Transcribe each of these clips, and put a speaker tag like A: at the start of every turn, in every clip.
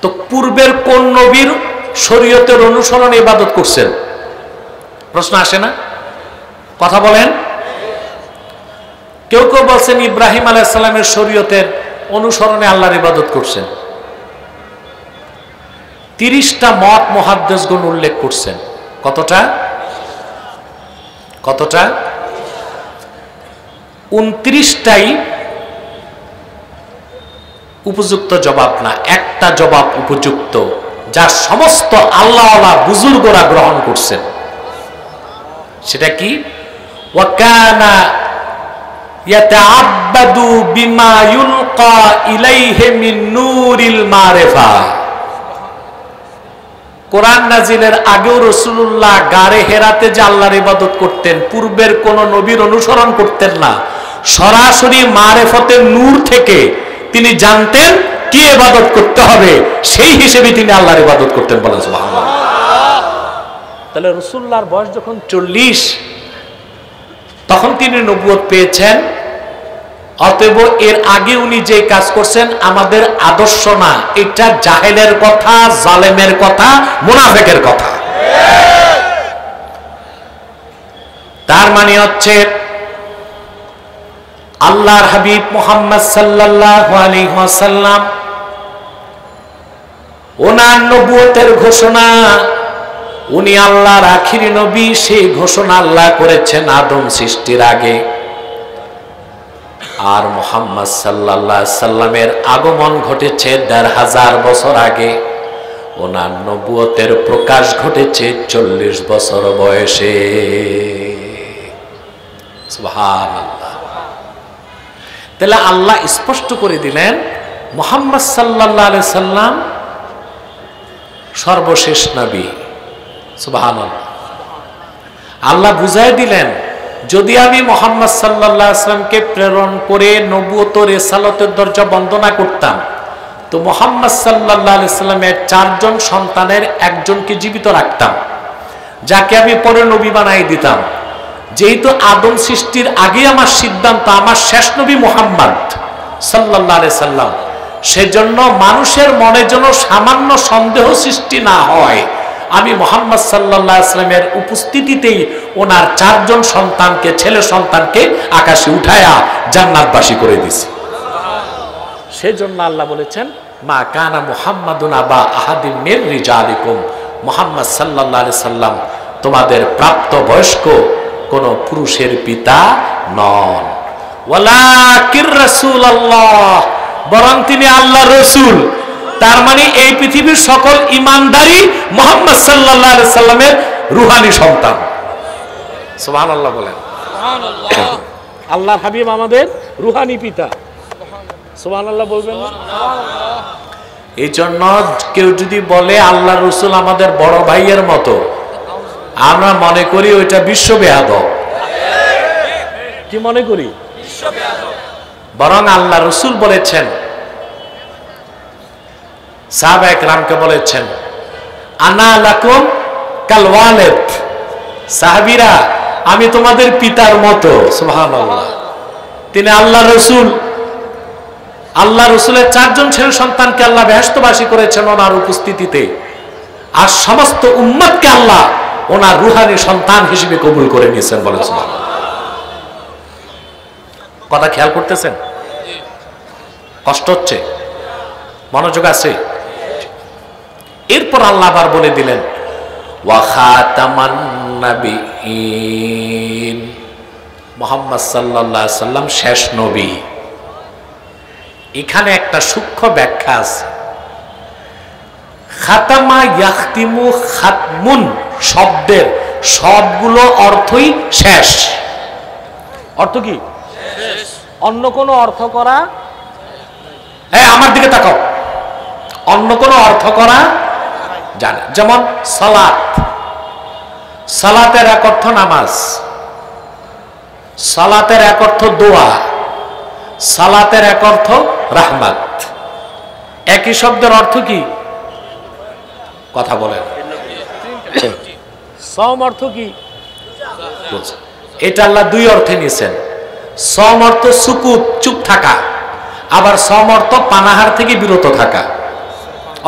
A: তো পূর্বের কোন নবীর শরীয়তের অনুসরণে ইবাদত করছেন? প্রশ্ন আসে না? কথা বলেন। কেউ কেউ বলছেন ইব্রাহিম আলাইহিস সালামের শরীয়তের অনুসরণে আল্লাহর ইবাদত করছেন। 30টা মত মুহাদ্দিসগণ উল্লেখ করছেন। কতটা? 29টাই উপযুক্ত জবাব না, একটা জবাব উপযুক্ত, যা সমস্ত আল্লাহওয়ালা বুজুর্গরা গ্রহণ করছেন। সেটা কি? ওয়াকানা ইয়াতাআব্বাদু বিমা ইউলকা ইলাইহি মিন নূরিল মারিফা। কোরআন নাজিলের আগেও রাসূলুল্লাহ গারে হেরাতে যে আল্লাহর ইবাদত করতেন, পূর্বের কোন নবীর অনুসরণ করতেন না, সরাসরি মারিফতের নূর থেকে তিনি জানতেন কি ইবাদত করতে হবে, সেই হিসেবে তিনি আল্লাহর ইবাদত করতেন। বলেন সুবহানাল্লাহ। তাহলে রাসূলুল্লাহর বয়স যখন 40, তখন তিনি নবুয়ত পেয়েছেন। অতএব এর আগে উনি যে কাজ করছেন আমাদের আদর্শ না, এটা জাহেলের কথা, জালেমের কথা, মুনাফিকের কথা। তার মানে হচ্ছে আল্লাহর হাবিব মুহাম্মদ সাল্লাল্লাহু আলাইহি ওয়াসাল্লাম ওনার নবুয়তের ঘোষণা, উনি আল্লাহর আখিরি নবী, সেই ঘোষণা আল্লাহ করেছেন আদম সৃষ্টির আগে। আর মুহাম্মদ সাল্লাল্লাহু আলাইহি সাল্লামের আগমন ঘটেছে ১৫০০ বছর আগে। ওনার নবুয়তের প্রকাশ ঘটেছে ৪০ বছর বয়সে। সুবহানাল্লাহ। তাহলে আল্লাহ স্পষ্ট করে দিলেন মুহাম্মদ সাল্লাল্লাহু আলাইহি সাল্লাম সর্বশেষ নবী। সুবহানাল্লাহ। আল্লাহ বুঝাই দিলেন, যদি আমি মুহাম্মদ সাল্লাল্লাহু আলাইহি সাল্লামকে প্রেরণ করে নবুয়ত রিসালাতের দরজা বন্ধ না করতাম, তো মুহাম্মদ সাল্লাল্লাহু আলাইহি সাল্লামের 4 জন সন্তানের একজনকে জীবিত রাখতাম, যাকে আমি পরে নবী বানাই দিতাম। যেহেতু আদম সৃষ্টির আগে আমার সিদ্ধান্ত আমার শেষ নবী মুহাম্মদ সাল্লাল্লাহু আলাইহি সাল্লাম, সেজন্য মানুষের মনে যেন সামান্য সন্দেহ সৃষ্টি না হয়, আমি মুহাম্মদ সাল্লাল্লাহু আলাইহি সাল্লামের উপস্থিতিতেই ওনার 4 জন সন্তানকে, ছেলে সন্তানকে আকাশে উঠায়া জান্নাতবাসী করে দিয়েছি। সেজন্য আল্লাহ বলেছেন, মা কানা মুহাম্মাদুন আবা আহাদিম মির রিজালিকুম, মুহাম্মদ সাল্লাল্লাহু আলাইহি সাল্লাম তোমাদের প্রাপ্ত বয়স্ক কোন পুরুষের পিতা নন। ওয়ালাকির রাসূলুল্লাহ, বরং তিনি আল্লাহর রাসূল। তার মানে এই পৃথিবীর সকল ঈমানদারই মুহাম্মদ সাল্লাল্লাহু আলাইহি সাল্লামের রূহানি সন্তান। সুবহানাল্লাহ বলেন। সুবহানাল্লাহ। আল্লাহর হাবিব আমাদের রূহানি পিতা। সুবহানাল্লাহ বলবেন না? সুবহানাল্লাহ। এই জন্য কেউ যদি বলে আল্লাহর রাসূল আমাদের বড় ভাইয়ের মতো, আমরা মনে করি ওইটা বিশ্ব বেয়াদব। কি মনে করি? বিশ্ব বেয়াদব। বরং আল্লাহ রাসূল বলেছেন, সাহাবায়ে কেরামকে বলেছেন, আনা লাকুম কাল ওয়ালিদ, সাহাবীরা আমি তোমাদের পিতার মতো। সুবহানাল্লাহ। তিনি আল্লাহ রাসূল, আল্লাহ রাসূলের 4 জন ছেলে সন্তানকে আল্লাহ বেহেশতবাসী করেছেন ওনার উপস্থিতিতে, আর সমস্ত উম্মতকে আল্লাহ ওনার রূহানি সন্তান হিসেবে কবুল করে নিয়েছেন। বলেন সুবহানাল্লাহ। কথা খেয়াল করতেছেন? কষ্ট হচ্ছে? মনোযোগ আছে? এরপর আল্লাহ আবার বলে দিলেন, ওয়া খাতামান নাবিয়িন, মুহাম্মদ সাল্লাল্লাহু আলাইহি সাল্লাম শেষ নবী। এখানে একটা সূক্ষ্ম ব্যাখ্যা আছে। খাতামা ইয়াখতিমু খাতমুন শব্দের সবগুলো অর্থই শেষ। অর্থ কি? শেষ। অন্য কোনো অর্থ করা, হ্যাঁ আমার দিকে তাকাও, অন্য কোনো অর্থ করা জানে। যেমন সালাত, সালাতের এক অর্থ নামাজ, সালাতের এক অর্থ দোয়া, সালাতের এক অর্থ রাহমাত। একই শব্দের অর্থ কি? কথা বলেন। সম অর্থ কি? এটা আল্লাহ 2 অর্থে নিয়েছেন। সম অর্থ সুকুত, চুপ থাকা, আবার সম অর্থ পানাহার থেকে বিরত থাকা।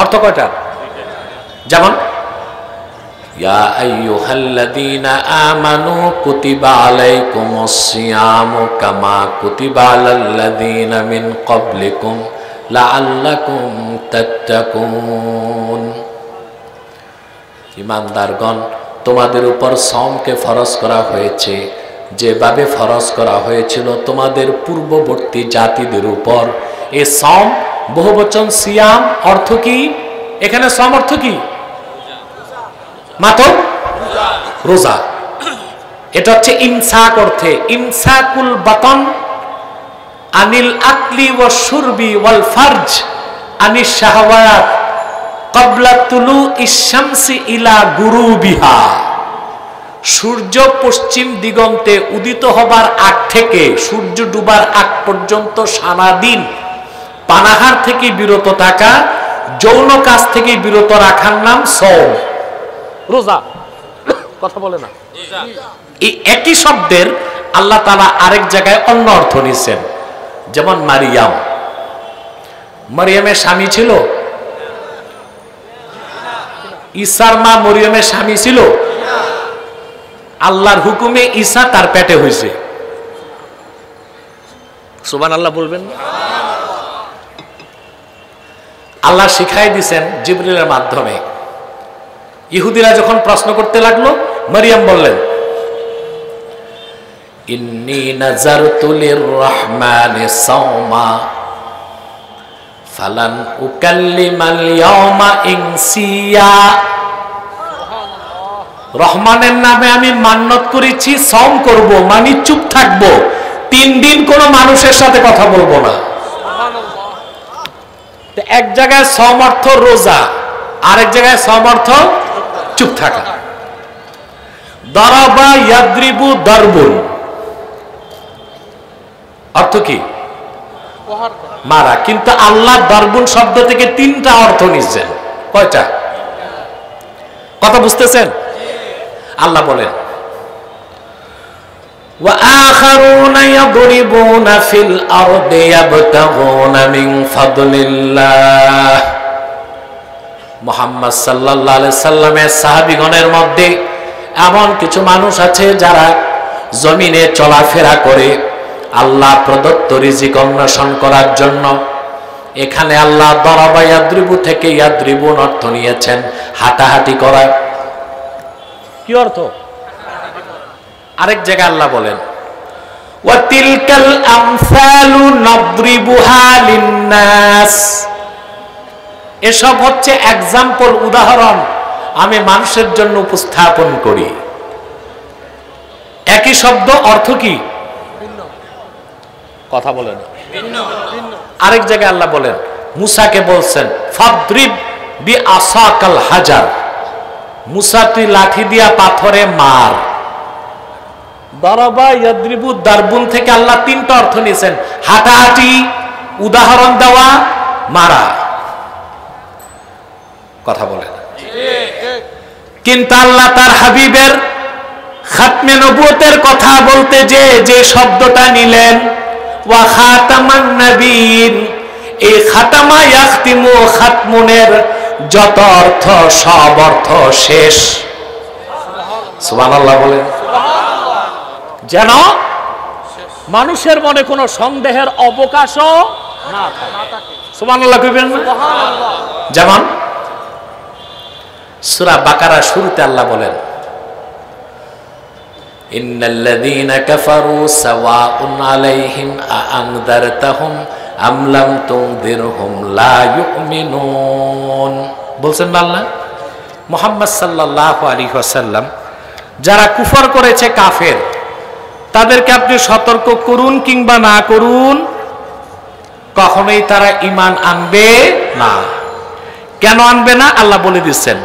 A: অর্থ কয়টা? যেমন ইয়া আইয়ুহাল্লাযীনা আমানু কুতিবা আলাইকুমুস সিয়ামু কামা কুতিবা আলাল্লাযীনা মিন ক্বাবলিকুম লাআল্লাকুম তাত্তাকুন। ঈমানদারগণ, তোমাদের উপর সাওমকে ফরজ করা হয়েছে যেভাবে ফরজ করা হয়েছিল তোমাদের পূর্ববর্তী জাতিদের উপর। এই সাওম বহুবচন সিয়াম, অর্থ কি? এখানে সাওম অর্থ কি? মাত্র রোজা। এটা হচ্ছে ইমসাক অর্থে, ইমসাকুল বাতন আনিল আকলি ওয়া শুরবি ওয়াল ফারজ আনিশ শাহওয়াত ক্বাবলা তুলুইশ শামসি ইলা গুরুবিহা। সূর্য পশ্চিম দিগন্তে উদিত হবার আগ থেকে সূর্য ডুবার আগ পর্যন্ত সারাদিন পানাহার থেকে বিরত থাকা, যৌন কাজ থেকে বিরত রাখার নাম সাওম, রোজা। কথা বলে না? এই একই শব্দের আল্লাহ তাআলা আরেক জায়গায় অন্য অর্থ নিছেন। যেমন মারিয়াম, মরিয়মের স্বামী ছিল? ঈসার মা মরিয়মের স্বামী ছিল? আল্লাহর হুকুমে ঈসা তার পেটে হয়েছে। সুবহানাল্লাহ বলবেন? আল্লাহ শিখাই দিয়েছেন জিবরিলের মাধ্যমে। ইহুদিরা যখন প্রশ্ন করতে লাগলো, মরিয়ম বললেন ইন্নী নাযারতু লির-রাহমানি সাওমা ফালান উকাল্লিমাল ইয়াওমা ইনসিয়া। রহমানের নামে আমি মান্নত করেছি সাওম করব, মানে চুপ থাকব, 3 দিন কোনো মানুষের সাথে কথা বলবো না। এক জায়গায় সাওম অর্থ রোজা, আরেক জায়গায় সাওম অর্থ চুপ থাকা। দারাবা ইয়াদ্রিবু দারবুন, অর্থ কি? মারা। কিন্তু আল্লাহ দারবুন শব্দ থেকে 3টা অর্থ নিচ্ছেন। কয়টা? কথা বুঝতেছেন? আল্লাহ বলেন ওয়া আখারুনা ইয়াদরিবুনা ফিল আরদি ইয়াবতাগুনা মিন ফাদলিল্লাহ। মুহাম্মদ সাল্লাল্লাহু আলাইহি সাল্লামের সাহাবীগণের মধ্যে এমন কিছু মানুষ আছে যারা জমিনে চলাফেরা করে আল্লাহ প্রদত্ত রিজিক অন্বেষণ করার জন্য। এখানে আল্লাহ দরাবা ইয়াদ্রিবু থেকে ইয়াদ্রিবুন অর্থ নিয়েছেন হাঁটাহাঁটি করা। কি অর্থ? আরেক জায়গায় আল্লাহ বলেন ওয়া তিলকাল আমসালু নাদরিবুহা লিন-নাস। এসব হচ্ছে এক্সাম্পল, উদাহরণ আমি মানুষের জন্য উপস্থাপন করি। একই শব্দ, অর্থ কি? কথা বলেন। আরেক জায়গায় আল্লাহ বলেন, মুসাকে বলছেন ফাদরিব বিআসাকাল হাজার, মুসা তুই লাঠি দিয়া পাথরে মার। দারাবা ইয়াদ্রিবু দারবুন থেকে আল্লাহ 3টা অর্থ নিয়েছেন, হাঁটাহাঁটি, উদাহরণ দেওয়া, মারা। কথা বলেন। কিন্তু আল্লাহ তার হাবিবের খাতমে নবুয়তের কথা বলতে যে শব্দটা নিলেন ওয়া খাতামান নবীন, এই খাতামা ইয়াখতিমু খাতমুনের যত অর্থ সব অর্থ শেষ। সুবহানাল্লাহ বলেন। যেন মানুষের মনে কোনো সন্দেহের অবকাশও না থাকে। সুবহানাল্লাহ কইবেন না? যেমন সূরা বাকারা শুরুতে আল্লাহ বলেন ইন্নাল্লাযীনা কাফারু সাওয়াউন আলাইহিম আ'আনযারতাহুম আম লাম তুনযিরহুম লা ইউমিনুন। বলছেন না আল্লাহ মুহাম্মদ সাল্লাল্লাহু আলাইহি ওয়াসাল্লাম, যারা কুফর করেছে কাফের, তাদেরকে আপনি সতর্ক করুন কিংবা না করুন, কখনোই তারা ঈমান আনবে না। কেন আনবে না? আল্লাহ বলে দিচ্ছেন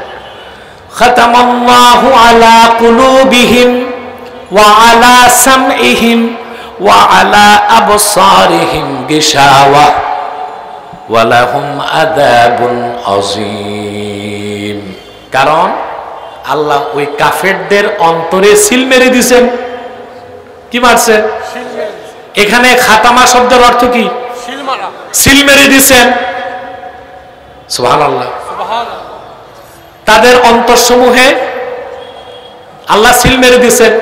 A: খাতামাল্লাহু আলা কুলুবিহিম ওয়া আলা সামইহিম ওয়া আলা আবসারিহিম গিশাওয়া ওয়া লাহুম আযাবুন আযীম। কারণ আল্লাহ ওই কাফেরদের অন্তরে সিল মেরে দিয়েছেন। কি মারছে? এখানে খাতামা শব্দের অর্থ কি? সিল মেরে দিয়েছেন। সুবহানাল্লাহ। তাদের অন্তরসমূহে আল্লাহ সিল মেরে দিছেন,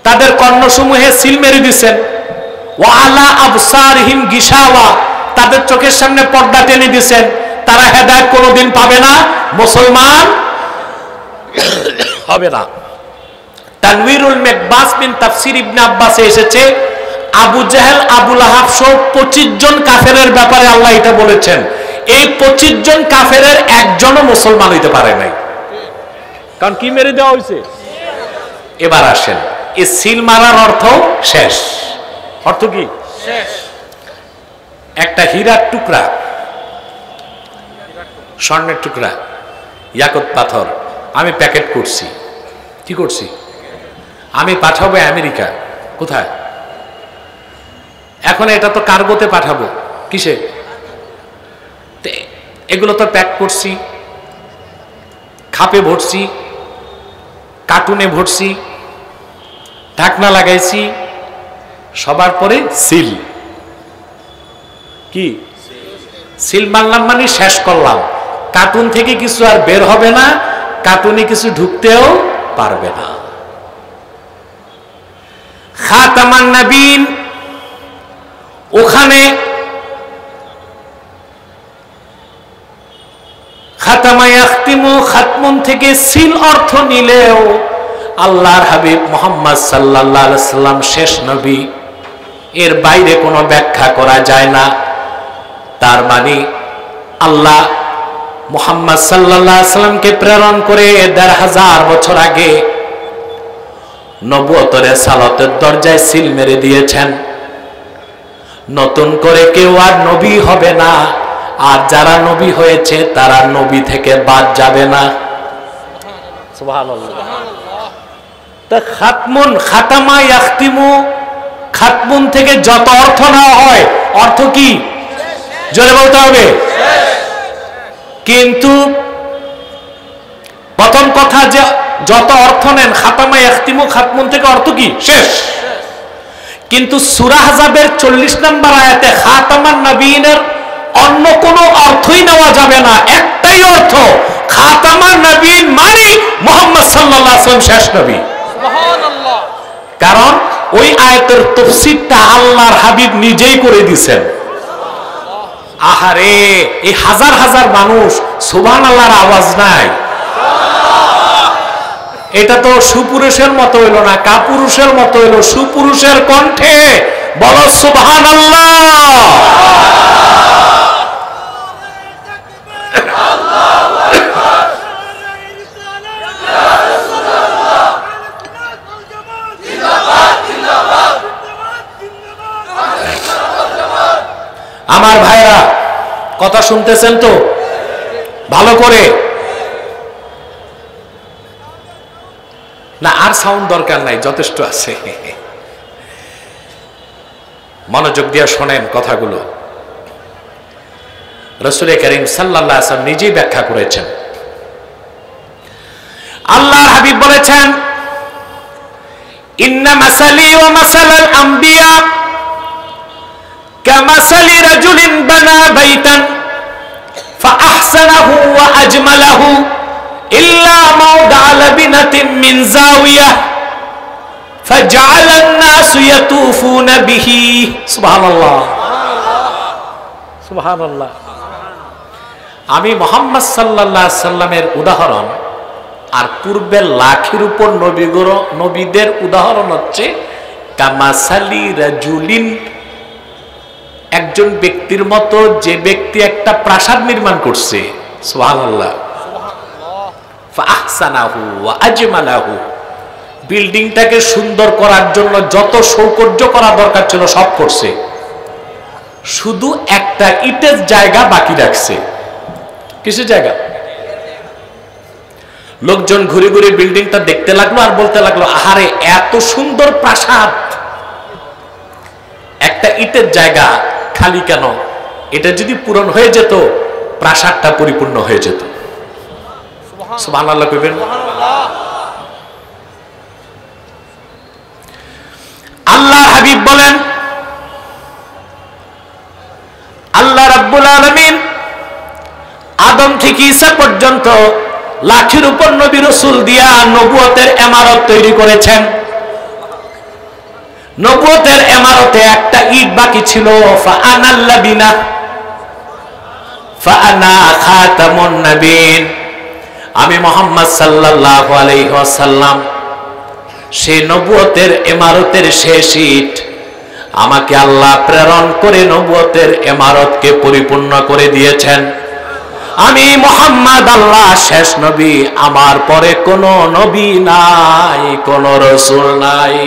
A: তাদের কর্ণসমূহে সিল মেরে দিছেন। ওয়া আলা আবসারহিম গিশাওয়া, তাদের চোখের সামনে পর্দা টেনে দিছেন। তারা হেদায়েত কোনোদিন পাবে না, মুসলমান হবে না। তানওয়ীরুল মিকবাস বিন তাফসীর ইবনে আব্বাসে এসেছে, আবু জেহেল, আবু লাহাব সহ 25 জন কাফেরের ব্যাপারে আল্লাহ এটা বলেছেন। এই 25 জন কাফেরের একজনও মুসলমান হইতে পারে নাই, কারণ কি মেরে দেওয়া হয়েছে। এবার আসেন, এই সিল মারার অর্থ শেষ। অর্থ কি? শেষ। একটা হীরার টুকরা, স্বর্ণের টুকরা, ইয়াকুত পাথর আমি প্যাকেট করছি। কি করছি? আমি পাঠাবো আমেরিকা। কোথায়? এখন এটা তো কার্গোতে পাঠাবো। কিসে? এগুলো তো প্যাক করছি, খাপে ভরছি, কার্টুনে ভরছি, ঢাকনা লাগাইছি, সবার পরে সিল। কি সিল মারলাম মানে শেষ করলাম। কার্টুন থেকে কিছু আর বের হবে না, কার্টুনে কিছু ঢুকতেও পারবে না। খাতামান নবীন, ওখানে খাতামা ইয়াখতিমু, খাতমুন থেকে সিল অর্থ নিলেও আল্লাহর হাবিব মুহাম্মদ সাল্লাল্লাহু আলাইহি সাল্লাম শেষ নবী, এর বাইরে কোনো ব্যাখ্যা করা যায় না। তার মানে আল্লাহ মুহাম্মদ সাল্লাল্লাহু আলাইহি সাল্লামকে প্রেরণ করে ১৫০০ বছর আগে নবুয়তের রিসালাতের দরজায় সিল মেরে দিয়েছেন। নতুন করে কেউ আর নবী হবে না, আর যারা নবী হয়েছে তারা নবী থেকে বাদ যাবে না। সুবহানাল্লাহ। তা খাতমুন, খাতামা ইয়াখতিমু, খাতমুন থেকে যত অর্থ নেওয়া হয়, অর্থ কি? জোরে বলতে হবে। কিন্তু প্রথম কথা, যে যত অর্থ নেন, খাতামা ইয়াখতিমু, খাতমুন থেকে অর্থ কি? শেষ। কিন্তু সূরা আহজাবের 40 নম্বর আয়াতে খাতামান নবীনের অন্য কোনো অর্থই নেওয়া যাবে না। একটাই অর্থ, খাতামান নবীন মানে মুহাম্মদ সাল্লাল্লাহু আলাইহি ওয়াসাল্লাম শেষ নবী। সুবহানাল্লাহ। কারণ ওই আয়াতের তাফসীরটা আল্লাহর হাবিব নিজেই করে দিয়েছেন। আহারে, এই হাজার হাজার মানুষ সুবহানাল্লাহর আওয়াজ নাই। এটা তো সুপুরুষের মতো হইল না, কাপুরুষের মতো হইল। সুপুরুষের কণ্ঠে বলো সুবহানাল্লাহ। আমার ভাইরা কথা শুনতেছেন তো ভালো করে? না, আর সাউন্ড দরকার নাই, যথেষ্ট আছে। মনোযোগ দিয়ে শোনেন কথাগুলো। রাসূল করিম সাল্লাল্লাহু আলাইহি ওয়াসাল্লাম নিজেই ব্যাখ্যা করেছেন। আল্লাহর হাবিব বলেছেন, ইন্না মাসালি ওয়া মাসালাল আম্বিয়া কামাসালি রাজুলিন বানা বাইতান ফাআহসানাহু ওয়া আজমালাহু ইল্লা মাওদা'a লাবিনাতিন মিন যাওয়িয়া ফাজআলান নাসু ইয়াতুফুনা বিহি। সুবহানাল্লাহ, সুবহানাল্লাহ। আমি মুহাম্মদ সাল্লাল্লাহু আলাইহি সাল্লামের উদাহরণ আর পূর্বের লাখের উপর নবীদের উদাহরণ হচ্ছে কামাসালি রাজুলিন, একজন ব্যক্তির মতো, যে ব্যক্তি একটা প্রাসাদ নির্মাণ করছে। সুবহানাল্লাহ। ফাআহসানাহু ওয়া আজমালাহু, বিল্ডিংটাকে সুন্দর করার জন্য যত সৌকর্য করা দরকার ছিল সব করছে, শুধু একটা ইটের জায়গা বাকি রাখছে। কিসের জায়গা? লোকজন ঘুরে ঘুরে বিল্ডিংটা দেখতে লাগলো আর বলতে লাগলো, আহারে এত সুন্দর প্রাসাদ, একটা ইটের জায়গা খালি কেন? এটা যদি পূরণ হয়ে যেত, প্রাসাদটা পরিপূর্ণ হয়ে যেত। সুবহানাল্লাহ কইবেন। আল্লাহর হাবিব বলেন, আল্লাহ রাব্বুল আলামিন থেকে ঈসা পর্যন্ত লাঠির উপর নবী রাসূল দিয়া নবুয়তের ইমারত তৈরি করেছেন। নবুয়তের ইমারতে একটা ইট বাকি ছিল। ফাআনাল লাবিনা ফাআনা খাতামুন নবীন, আমি মুহাম্মদ সাল্লাল্লাহু আলাইহি ওয়াসাল্লাম সেই নবুয়তের ইমারতের শেষ ইট। আমাকে আল্লাহ প্রেরণ করে নবুয়তের ইমারতকে পরিপূর্ণ করে দিয়েছেন। আমি মুহাম্মদ আল্লাহ শেষ নবী, আমার পরে কোন নবী নাই, কোন রাসূল নাই।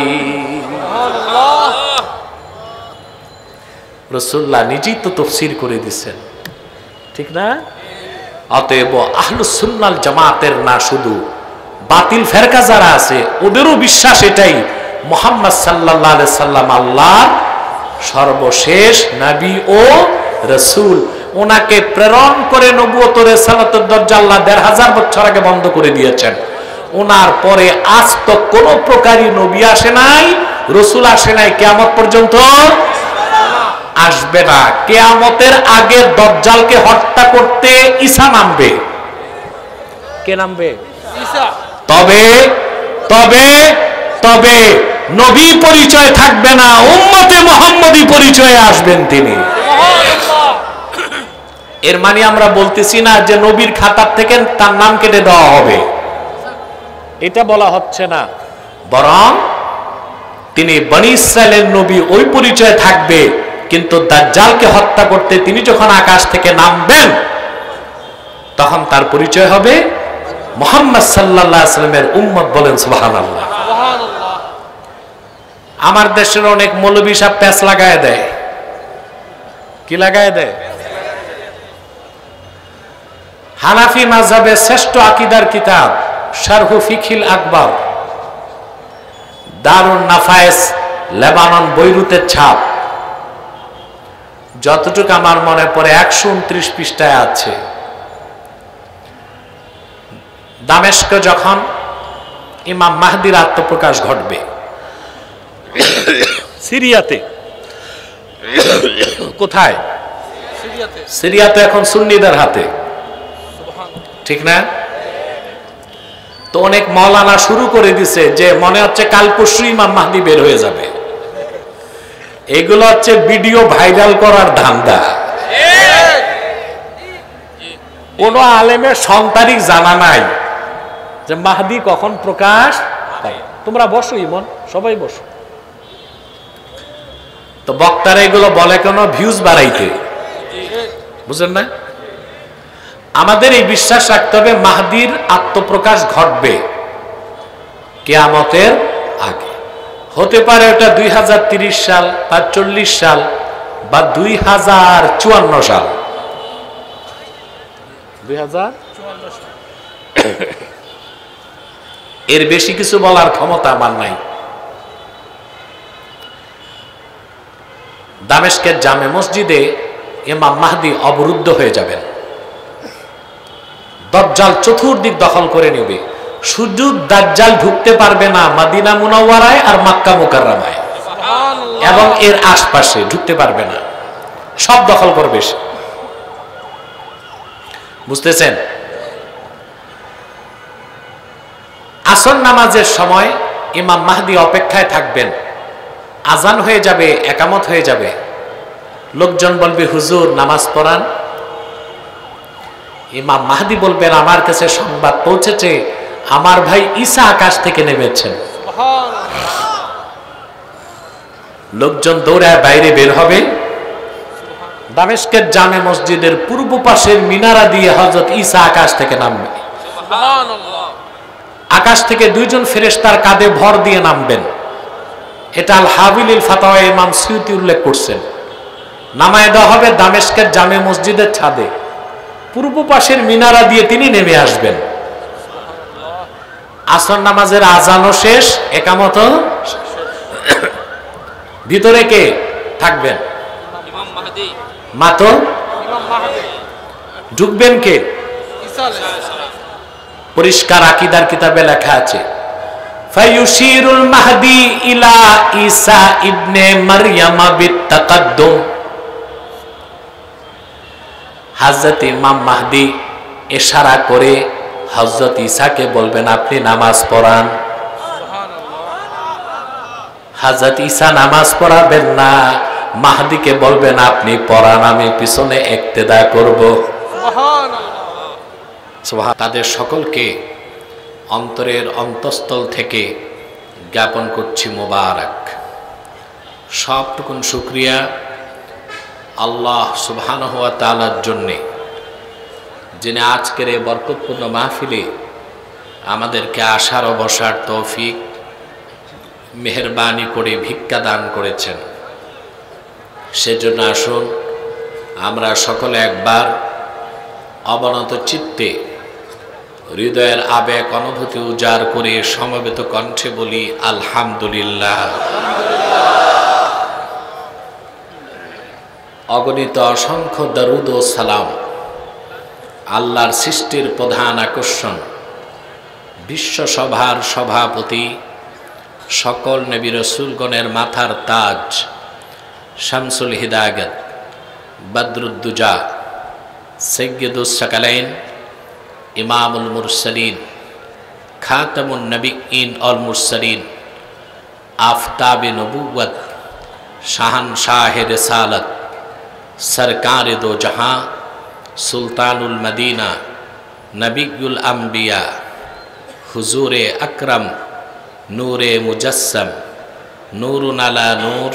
A: রাসূলুল্লাহ নিজেই তো তাফসীর করে দিয়েছেন, ঠিক না? অতএব আহলুস সুন্নাল জামাতের না শুধু বাতিল ফেরকা যারা আছে ওদেরও বিশ্বাস এটাই, মুহাম্মদ সাল্লাল্লাহু আলাইহি সাল্লাম আল্লাহর সর্বশেষ নবী ও রাসূল। ওনাকে প্রেরণ করে নবুয়ত ও রিসালাতের দরজা আল্লাহ ১৫০০ বছর আগে বন্ধ করে দিয়েছেন। ওনার পরে আজ তো কোন প্রকারই নবী আসে নাই, রাসূল আসে নাই, কিয়ামত পর্যন্ত আসবে না। কিয়ামতের আগে দাজ্জালকে হত্যা করতে ঈসা নামবে। কে নামবে? ঈসা। তবে তবে তবে নবী পরিচয় থাকবে না, উম্মতে মুহাম্মদী পরিচয়ে আসবেন তিনি। এর মানে আমরা বলতেছি না যে নবীর খাতার থেকে তার নাম কেটে দেওয়া হবে, এটা বলা হচ্ছে না। বরং তিনি বনি ইসরাইলের নবী, ওই পরিচয় থাকবে, কিন্তু দাজ্জালকে হত্যা করতে তিনি যখন আকাশ থেকে নামবেন তখন তার পরিচয় হবে মুহাম্মদ সাল্লাল্লাহু আলাইহি ওয়াসাল্লামের উম্মত। বলেন সুবহানাল্লাহ। আমার দেশের অনেক মৌলবী সাহেব প্যাচ লাগায় দেয়। কি লাগায় দেয়? হানাফি মাযহাবের শ্রেষ্ঠ আকীদার কিতাব শারহু ফিকহিল আকবার, দারুন নাফায়েস, লেবানন, বৈরুতের ছাপ। যতটুকু আমার মনে পড়ে ১২৯ পৃষ্ঠায় আছে। দামেস্কে যখন ইমাম মাহদির আত্মপ্রকাশ ঘটবে, সিরিয়াতে, কোথায়? সিরিয়াতে এখন সুন্নিদের হাতে, ঠিক না? তো অনেক মাওলানা শুরু করে দিছে যে মনে হচ্ছে কাল পরশু ইমাম মাহদি বের হয়ে যাবে। এগুলো হচ্ছে ভিডিও ভাইরাল করার ধান্দা। কোন আলেমের সন্তানিক জানা নাই যে মাহদি কখন প্রকাশ পাবে। তোমরা বসো, ইমন সবাই বসো। তো বক্তারা এগুলো বলে কেন? ভিউজ বাড়াইতে, বুঝলেন না? আমাদের এই বিশ্বাস রাখতে হবে মাহদির আত্মপ্রকাশ ঘটবে কিয়ামতের আগে। হতে পারে ওটা ২০৩০ সাল বা ৪০ সাল বা ২০৫৪ সাল। ২০৫৪ সাল। এর বেশি কিছু বলার ক্ষমতা আমার নাই। দামেস্কের জামে মসজিদে ইমাম মাহদি অবরুদ্ধ হয়ে যাবেন। দাজ্জাল চতুর্দিক দখল করে নেবে। শুধু দাজ্জাল ঢুকতে পারবে না মদিনা মুনাওয়ারায় আর মক্কা মুকাররমায় এবং এর আশপাশে ঢুকতে পারবে না, সব দখল করবে সে। বুঝতেছেন? আসর নামাজের সময় ইমাম মাহদি অপেক্ষায় থাকবেন। আজান হয়ে যাবে, একামত হয়ে যাবে। লোকজন বলবে হুজুর নামাজ পড়ান। ইমাম মাহদি বলবেন আমার কাছে সংবাদ পৌঁছেছে আমার ভাই ঈসা আকাশ থেকে নেমেছেন। লোকজন দৌড়ায় বাইরে বের হবে। দামেস্কের জামে মসজিদের পূর্ব পাশের মিনারা দিয়ে হযরত ঈসা আকাশ থেকে নামবে। আকাশ থেকে দুইজন ফেরেশতার কাঁধে ভর দিয়ে নামবেন। এটা আল হাবিলিল ফাতাওয়া ইমাম সুয়ুতি উল্লেখ করছেন। নামায় দেওয়া হবে দামেস্কের জামে মসজিদের ছাদে, পূর্ব পাশের মিনারা দিয়ে তিনি নেমে আসবেন। আসর নামাজের আজানও শেষ, একামত ভিতরে কে থাকবেন? ইমাম মাহদি। মাত্র ইমাম মাহদি। ঢুকবেন কে? ঈসা আলাইহিস সালাম। পরিষ্কার আকীদার কিতাবে লেখা আছে ফায়ুশিরুল মাহদি ইলা ঈসা ইবনে মারইয়াম বিত্তাকাদ্দুম। হযরত ইমাম মাহদি ইশারা করে হযরত ঈসাকে বলবেন আপনি নামাজ পড়ান। হযরত ঈসা নামাজ পড়াবেন না, মাহদিকে বলবেন আপনি পড়ান, আমি পিছনে ইক্তেদা করব। সুবহানাল্লাহ। তাদের সকলকে অন্তরের অন্তঃস্থল থেকে জ্ঞাপন করছি মোবারক। সবটুকুন শুকরিয়া আল্লাহ সুবহানাহু ওয়া তাআলার জন্যে, যিনি আজকের এই বরকতপূর্ণ মাহফিলে আমাদেরকে আসার ও বসার তৌফিক মেহেরবানি করে ভিক্ষা দান করেছেন। সেজন্য আসুন আমরা সকলে একবার অবনত চিত্তে হৃদয়ের আবেগ অনুভূতি উজাড় করে সমবেত কণ্ঠে বলি আলহামদুলিল্লাহ। অগণিত অসংখ্য দরুদ ও সালাম আল্লাহর সৃষ্টির প্রধান আকর্ষণ, বিশ্বসভার সভাপতি, সকল নবী রাসূলগণের মাথার তাজ, শামসুল হিদায়াত, বদরুদ্দুজা, সাইয়্যিদুস সাকালাইন, ইমামুল মুরসালিন, খাতামুন নবিয়্যিন ওয়াল মুরসালিন, আফতাবে নবুওয়াত, শাহানশাহে রিসালাত, সরকারে দো জাহাঁ, সুলতানুল মদিনা, নবিয়ুল আম্বিয়া, হুজুরে আকরম, নূরে মুজাসসম, নূরুন আলা নূর,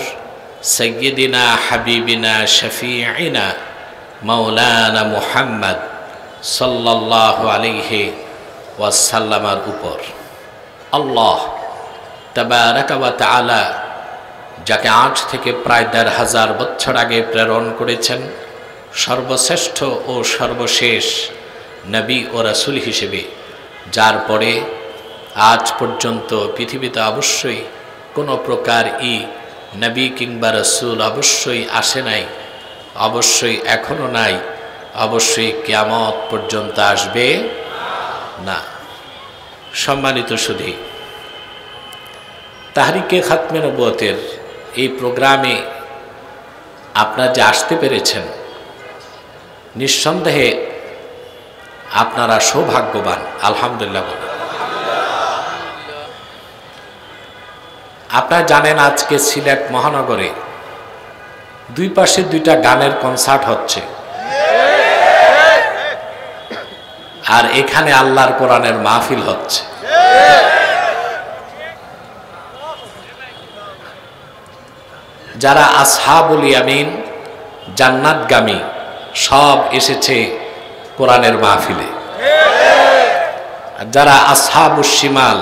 A: সাইয়্যিদিনা হাবিবিনা শফিঈনা মাওলানা মুহাম্মদ সাল্লাল্লাহু আলাইহি ওয়াসাল্লামের উপর আল্লাহ তাবারাকা ওয়া তাআলা যাকে আজ থেকে প্রায় ১৫০০ বছর আগে প্রেরণ করেছেন সর্বশ্রেষ্ঠ ও সর্বশেষ নবী ও রাসূল হিসেবে, যার পরে আজ পর্যন্ত পৃথিবীতে অবশ্যই কোনো প্রকার নবী কিংবা রাসূল অবশ্যই আসে নাই, অবশ্যই এখনো নাই, অবশ্যই কিয়ামত পর্যন্ত আসবে না। সম্মানিত সুধী, তাহরিকে খাতমে নবুয়তের এই প্রোগ্রামে আপনারা যে আসতে পেরেছেন, নিঃসন্দেহে আপনারা সৌভাগ্যবান। আলহামদুলিল্লাহ। আপনারা জানেন আজকে সিলেট মহানগরে দুই পাশে দুইটা গানের কনসার্ট হচ্ছে, আর এখানে আল্লাহর কোরআনের মাহফিল হচ্ছে। যারা আসহাবুল ইয়ামিন জান্নাতগামী সব এসেছে কোরআনের মাহফিলে, যারা আসহাবুশ শিমাল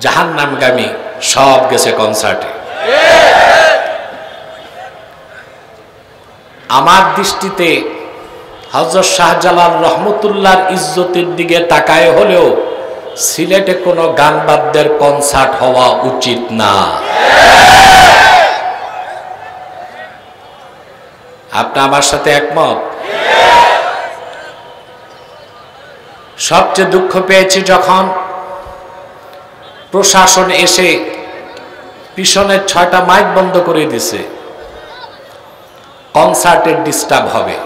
A: জাহান্নামগামী সব গেছে কনসার্টে। আমার দৃষ্টিতে হযরত শাহজালাল রহমতুল্লাহর ইজ্জতের দিকে তাকায় হলেও সিলেটে কোনো গান বাদ্যের কনসার্ট হওয়া উচিত না। আপনি আমার সাথে একমত? সবচেয়ে দুঃখ পেয়েছি যখন প্রশাসন এসে পিছনের ৬টা মাইক বন্ধ করে দিছে, কনসার্টের ডিস্টার্ব হবে।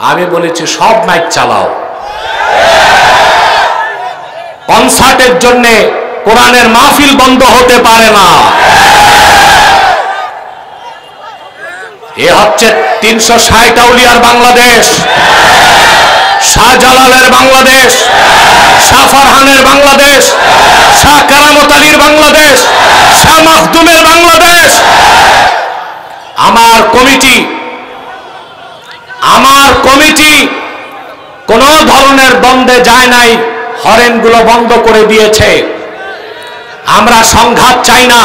A: আমি বলেছি সব মাইক চালাও, কনসার্টের জন্য কোরআনের মাহফিল বন্ধ হতে পারে না। এ হচ্ছে ৩৬০ আউলিয়ার বাংলাদেশ, শাহজালালের বাংলাদেশ, শাহ ফারহানের বাংলাদেশ, শাহ কারামত আলীর বাংলাদেশ, শাহ মাখদুমের বাংলাদেশ। আমার কমিটি কোন ধরনের দ্বন্দ্বে যায় নাই, হরেনগুলো বন্ধ করে দিয়েছে। আমরা সংঘাত চাই না,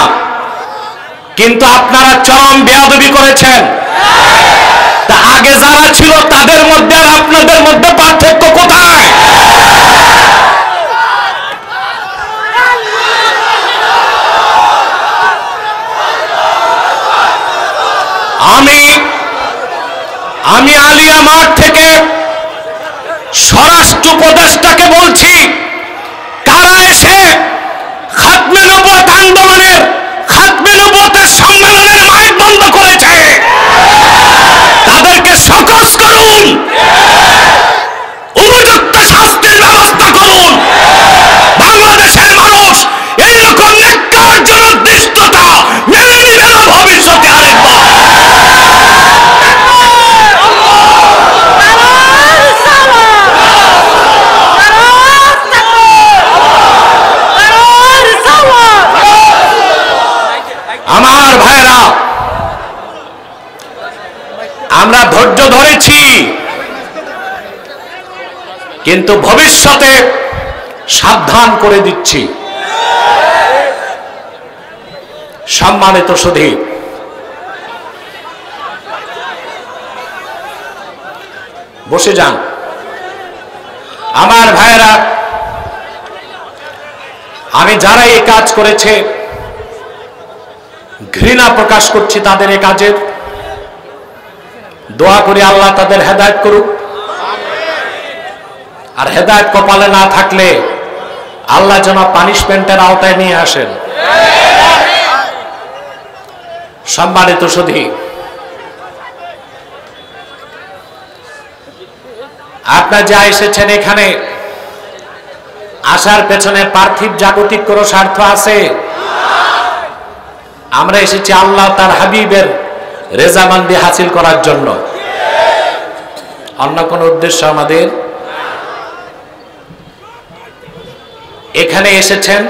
A: কিন্তু আপনারা চরম বেয়াদবি করেছেন। তা আগে যারা ছিল তাদের মধ্যে আর আপনাদের মধ্যে পার্থক্য কোথায়? আমি আলিয়া মাঠ থেকে স্বরাষ্ট্র উপদেষ্টাকে বলছি, কারা এসে খাতমে নবুয়ত আন্দোলনের খাতমে নবুয়তের সম্মেলনের মাইক বন্ধ করেছে? আমরা ধৈর্য ধরেছি, কিন্তু ভবিষ্যতে সাবধান করে দিচ্ছি। সম্মানিত সুধী, বসে যান। আমার ভাইয়েরা, আমি যারা এই কাজ করেছে ঘৃণা প্রকাশ করছি তাদের এই কাজের। দোয়া করি আল্লাহ তাদের হেদায়েত করুক, আর হেদায়েত কপালে না থাকলে আল্লাহ যেন পানিশমেন্টের আওতায় নিয়ে আসেন। সম্মানিত সুধী, আপনারা যা এসেছেন এখানে, আসার পেছনে পার্থিব জাগতিক কোনো স্বার্থ আছে? আমরা এসেছি আল্লাহ তার হাবিবের রেজামন্দি হাসিল করার জন্য, অন্য কোনো উদ্দেশ্য আমাদের। এখানে এসেছেন,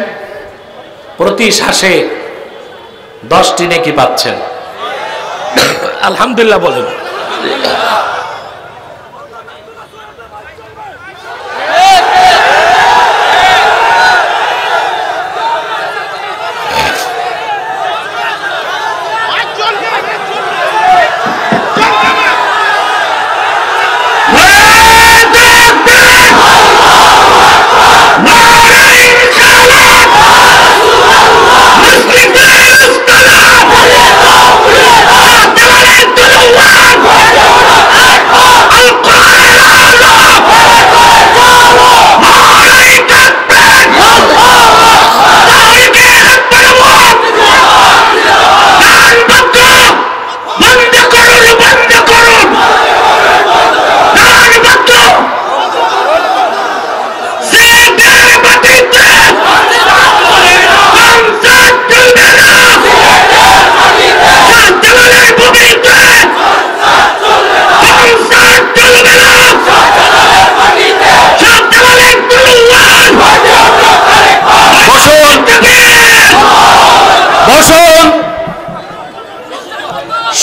A: প্রতি শ্বাসে 10টি নেকি পাচ্ছেন। আলহামদুলিল্লাহ বলেন।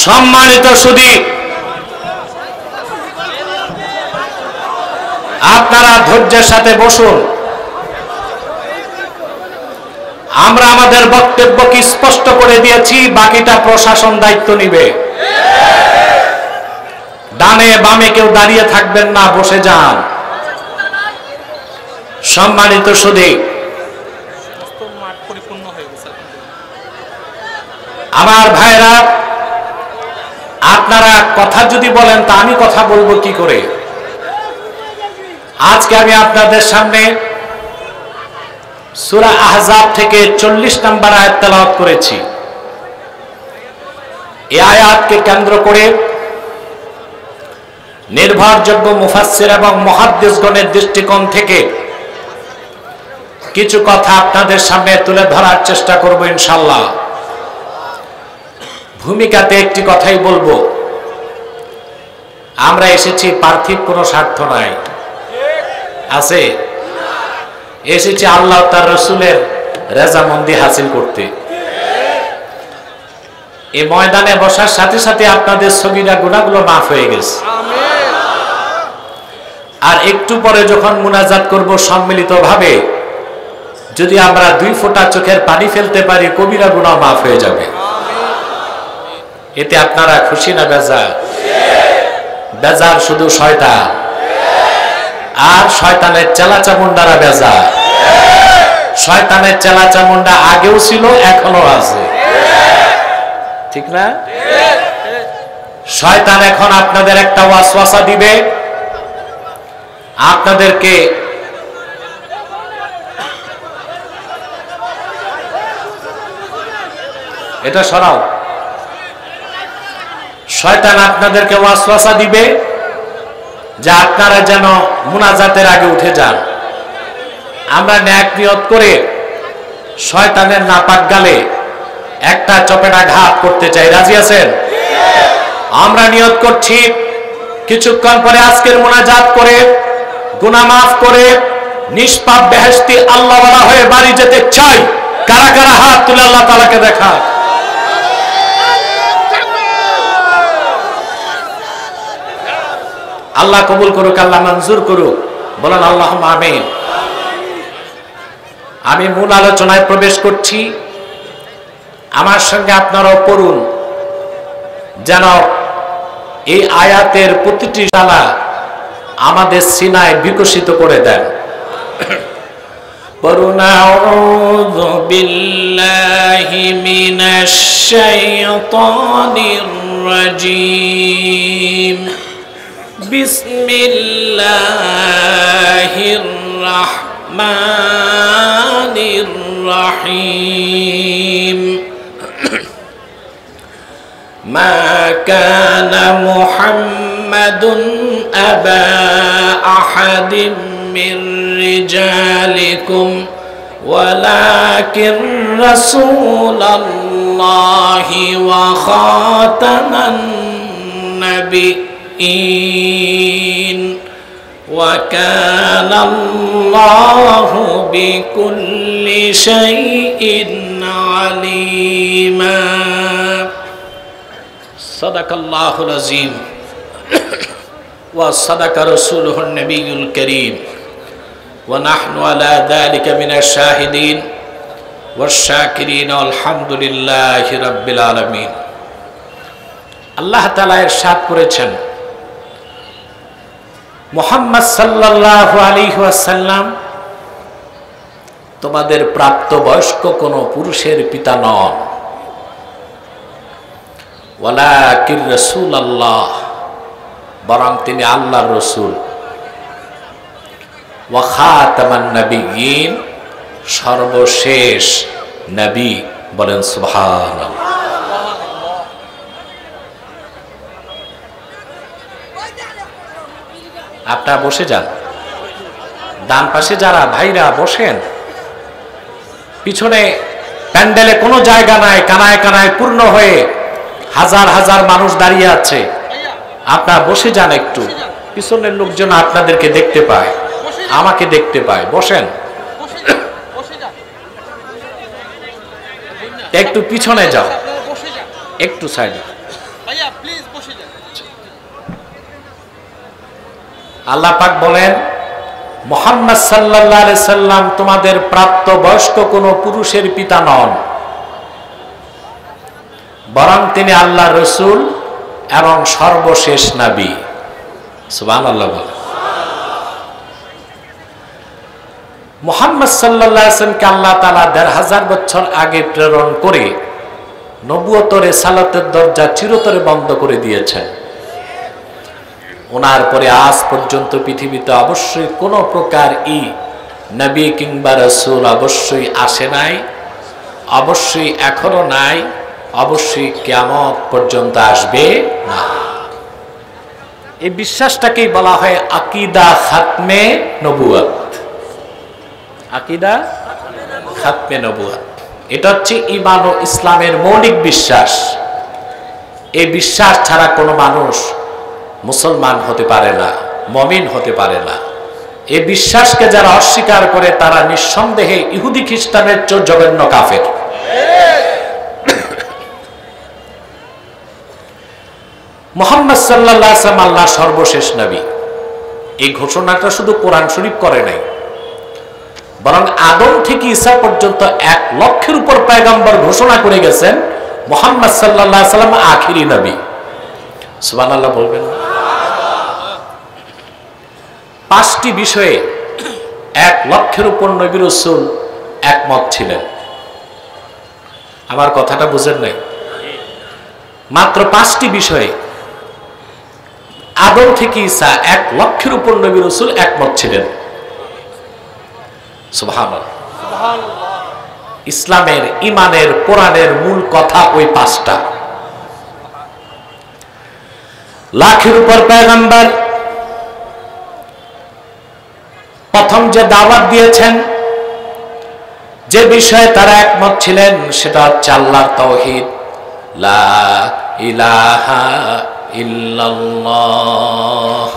A: সম্মানিত সুধী, আপনারা ধৈর্যের সাথে বসুন। আমরা আমাদের বক্তব্যকে স্পষ্ট করে দিয়েছি, বাকিটা প্রশাসন দায়িত্ব নিবে। ডানে বামে কেউ দাঁড়িয়ে থাকবেন না, বসে যান। সম্মানিত সুধী, আমার ভাইরা, আপনারা কথা যদি বলেন তা আমি কথা বলবো কি করে? আজকে আমি আপনাদের সামনে সূরা আহজাব থেকে 40 নম্বর আয়াত তেলাওয়াত করেছি। এই আয়াতকে কেন্দ্র করে নির্ভরযোগ্য মুফাসসির এবং মুহাদ্দিসগণের দৃষ্টিকোণ থেকে কিছু কথা আপনাদের সামনে তুলে ধরার চেষ্টা করব ইনশাআল্লাহ। ভূমিকাতে একটি কথাই বলবো, আমরা এসেছি পার্থিব কোনো স্বার্থ নাই, আছে? এসেছি আল্লাহ তার রাসূলের রেজামন্দি হাসিল করতে। এই ময়দানে বসার সাথে সাথে আপনাদের সগীরা গুনাহগুলো মাফ হয়ে গেছে। আর একটু পরে যখন মুনাজাত করব সম্মিলিতভাবে, যদি আমরা 2 ফোঁটা চোখের পানি ফেলতে পারি, কবিরা গুনাহ মাফ হয়ে যাবে। এতে আপনারা খুশি না বেজার? বেজার শুধু শয়তান, আর শয়তানের চেলাচামুন্ডারা বেজার। শয়তানের চেলাচামুন্ডা আগেও ছিল, এখনো আছে, ঠিক না? শয়তান এখন আপনাদের একটা ওয়াসওয়াসা দিবে, আপনাদেরকে এটা সরাও। শয়তান আপনাদেরকে ওয়াসওয়াসা দিবে যে আপনারা যেন মুনাজাতের আগে উঠে যান। আমরা নেক নিয়ত করে শয়তানের নাপাক গালে একটা চপেটাঘাত করতে চাই, রাজি আছেন? আমরা নিয়ত করছি কিছুক্ষণ পরে আজকের মুনাজাত করে গুনাহ মাফ করে নিষ্পাপ বেহেশতি আল্লাহওয়ালা হয়ে বাড়ি যেতে চাই। কারা কারা হাত তুলে আল্লাহ তাআলাকে দেখা? আল্লাহ কবুল করুক, আল্লাহ মঞ্জুর করুক, বলেন আল্লাহুম্মা আমিন। আমি মূল আলোচনায় প্রবেশ করছি, আমার সঙ্গে আপনারাও পড়ুন, যেন এই আয়াতের প্রতিটি শালা আমাদের সিনায় বিকশিত করে দেন। পড়ুন, আউযু বিল্লাহি মিনাশ শাইতানির রাজীম, বিসমিল্লাহির রাহমানির রাহিম। মা কানা মুহাম্মাদুন আবা আহাদিম মির রিজালিকুম ওয়ালাকিন রাসূলুল্লাহি ওয়া খাতামান নাবিয়্যিন ওয়া কানা আল্লাহু বিকুল্লি শাইইন আলীমা। সাদাকাল্লাহুল আযীম ওয়া সাদাকা রাসূলুহুন নবিয়্যুল কারীম ওয়া নাহনু আলা যালিকা মিনাশ শাহিদিন ওয়াশ শাকিরিন আলহামদুলিল্লাহি রাব্বিল আলামিন। আল্লাহ তাআলা ইরশাদ করেছেন, মুহাম্মদ সাল্লাল্লাহু আলাইহি ওয়াসাল্লাম তোমাদের প্রাপ্তবয়স্ক কোনো পুরুষের পিতা নন, ওয়ালাকিন রাসূলুল্লাহ, বরং তিনি আল্লাহর রাসূল, ওয়া খাতামান নাবিয়্যিন, সর্বশেষ নবী। বলেন সুবহানাল্লাহ। আপনারা বসে যান, ডান পাশে যারা ভাইরা বসেন, পিছনে প্যান্ডেলে কোনো জায়গা নাই, কানায় কানায় পূর্ণ হয়ে হাজার হাজার মানুষ দাঁড়িয়ে আছে। আপনারা বসে যান, একটু পিছনের লোকজন আপনাদেরকে দেখতে পায়, আমাকে দেখতে পায়। বসেন, একটু পিছনে যাও, একটু সাইডে। আল্লাহ পাক বলেন, মুহাম্মদ সাল্লাল্লাহু আলাইহি সাল্লাম তোমাদের প্রাপ্তবয়স্ক কোনো পুরুষের পিতা নন, বরং তিনি আল্লাহর রাসূল এবং সর্বশেষ নবী। সুবহানাল্লাহ। মুহাম্মদ সাল্লাল্লাহু আলাইহি সাল্লামকে আল্লাহ তাআলা ১৫০০ বছর আগে প্রেরণ করে নবুয়ত রিসালাতের দরজা চিরতরে বন্ধ করে দিয়েছেন। ওনার পরে আজ পর্যন্ত পৃথিবীতে অবশ্যই কোনো প্রকার নবী কিংবা রাসূল অবশ্যই আসে নাই, অবশ্যই এখনো নাই, অবশ্যই কিয়ামত পর্যন্ত আসবে না। এই বিশ্বাসটাকেই বলা হয় আকীদা খাতমে নবুয়ত। আকীদা খাতমে নবুয়ত, এটা হচ্ছে ঈমান ও ইসলামের মৌলিক বিশ্বাস। এই বিশ্বাস ছাড়া কোনো মানুষ মুসলমান হতে পারে না, মুমিন হতে পারে না। এই বিশ্বাসকে যারা অস্বীকার করে তারা নিঃসন্দেহে ইহুদি খ্রিস্টানের চেয়ে জঘন্য কাফের। মুহাম্মদ সাল্লাল্লাহু আলাইহি ওয়াসাল্লাম আল্লাহর সর্বশেষ নবী, এই ঘোষণাটা শুধু কোরআন শরীফ করে নাই, বরং আদম থেকে ঈসা পর্যন্ত ১ লক্ষের উপর পয়গম্বর ঘোষণা করে গেছেন মুহাম্মদ সাল্লাল্লাহু আলাইহি ওয়াসাল্লাম আখিরি নবী। সুবহানাল্লাহ বলবেন। ৫টি বিষয়ে ১ লক্ষের উপর নবী রাসূল একমত ছিলেন। আমার কথাটা বুঝেন নাই? মাত্র ৫টি বিষয়ে আদম থেকে ঈসা ১ লক্ষের উপর নবী রাসূল একমত ছিলেন। সুবহানাল্লাহ। ইসলামের, ঈমানের, কোরআনের মূল কথা ওই ৫টা। লাখের উপর পয়গম্বর প্রথম যে দাওয়াত দিয়েছেন, যে বিষয়ে তারা একমত ছিলেন, সেটা হচ্ছে আল্লাহর তাওহীদ, লা ইলাহা ইল্লাল্লাহ,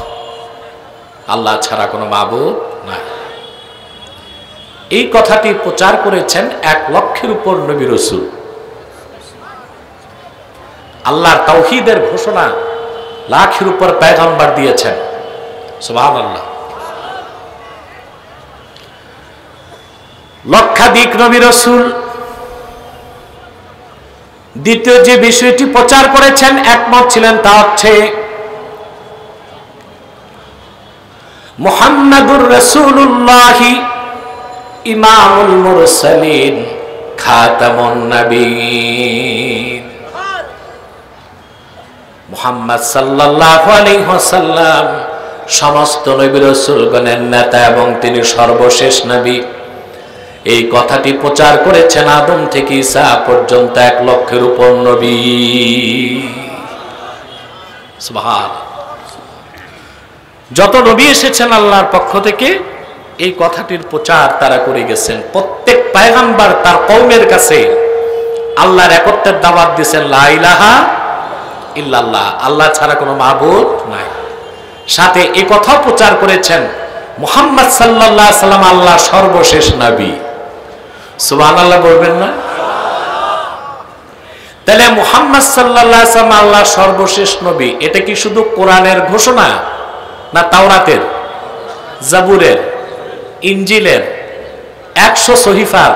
A: আল্লাহ ছাড়া কোনো মাবুদ নাই। এই কথাটি প্রচার করেছেন ১ লক্ষের উপর নবী রাসূল। আল্লাহর তাওহীদের ঘোষণা লাখের উপর পয়গম্বর দিয়েছেন। সুবহানাল্লাহ। লক্ষাধিক নবী রাসূল দ্বিতীয় যে বিষয়টি প্রচার করেছেন, একমত ছিলেন, তা হচ্ছে মুহাম্মাদুর রাসূলুল্লাহ ইমামুল মুরসালিন খাতামুন নবীন। মুহাম্মদ সাল্লাল্লাহু আলাইহি ওয়াসাল্লাম সমস্ত নবী রাসূলগণের নেতা এবং তিনি সর্বশেষ নবী। এই কথাটি প্রচার করেছেন আদম থেকে ঈসা পর্যন্ত 1 লক্ষের উপর নবী। সুবহানাল্লাহ। যত নবী এসেছেন আল্লাহর পক্ষ থেকে এই কথাটির প্রচার তারা করে গেছেন। প্রত্যেক পয়গম্বর তার কওমের কাছে আল্লাহর একত্বের দাওয়াত দিয়েছেন, লা ইলাহা ইল্লাল্লাহ, আল্লাহ ছাড়া কোনো মাবুদ নাই। সাথে এই কথাও প্রচার করেছেন মুহাম্মদ সাল্লাল্লাহু আলাইহি সাল্লাম আল্লাহর সর্বশেষ নবী। সুবহানাল্লাহ বলবেন না? তাহলে মুহাম্মদ সাল্লাল্লাহু আলাইহি সাল্লাম আল্লাহর সর্বশেষ নবী, এটা কি শুধু কোরআনের ঘোষণা না তাওরাতের, জাবুরের, ইনজিলের, 100 সহিফার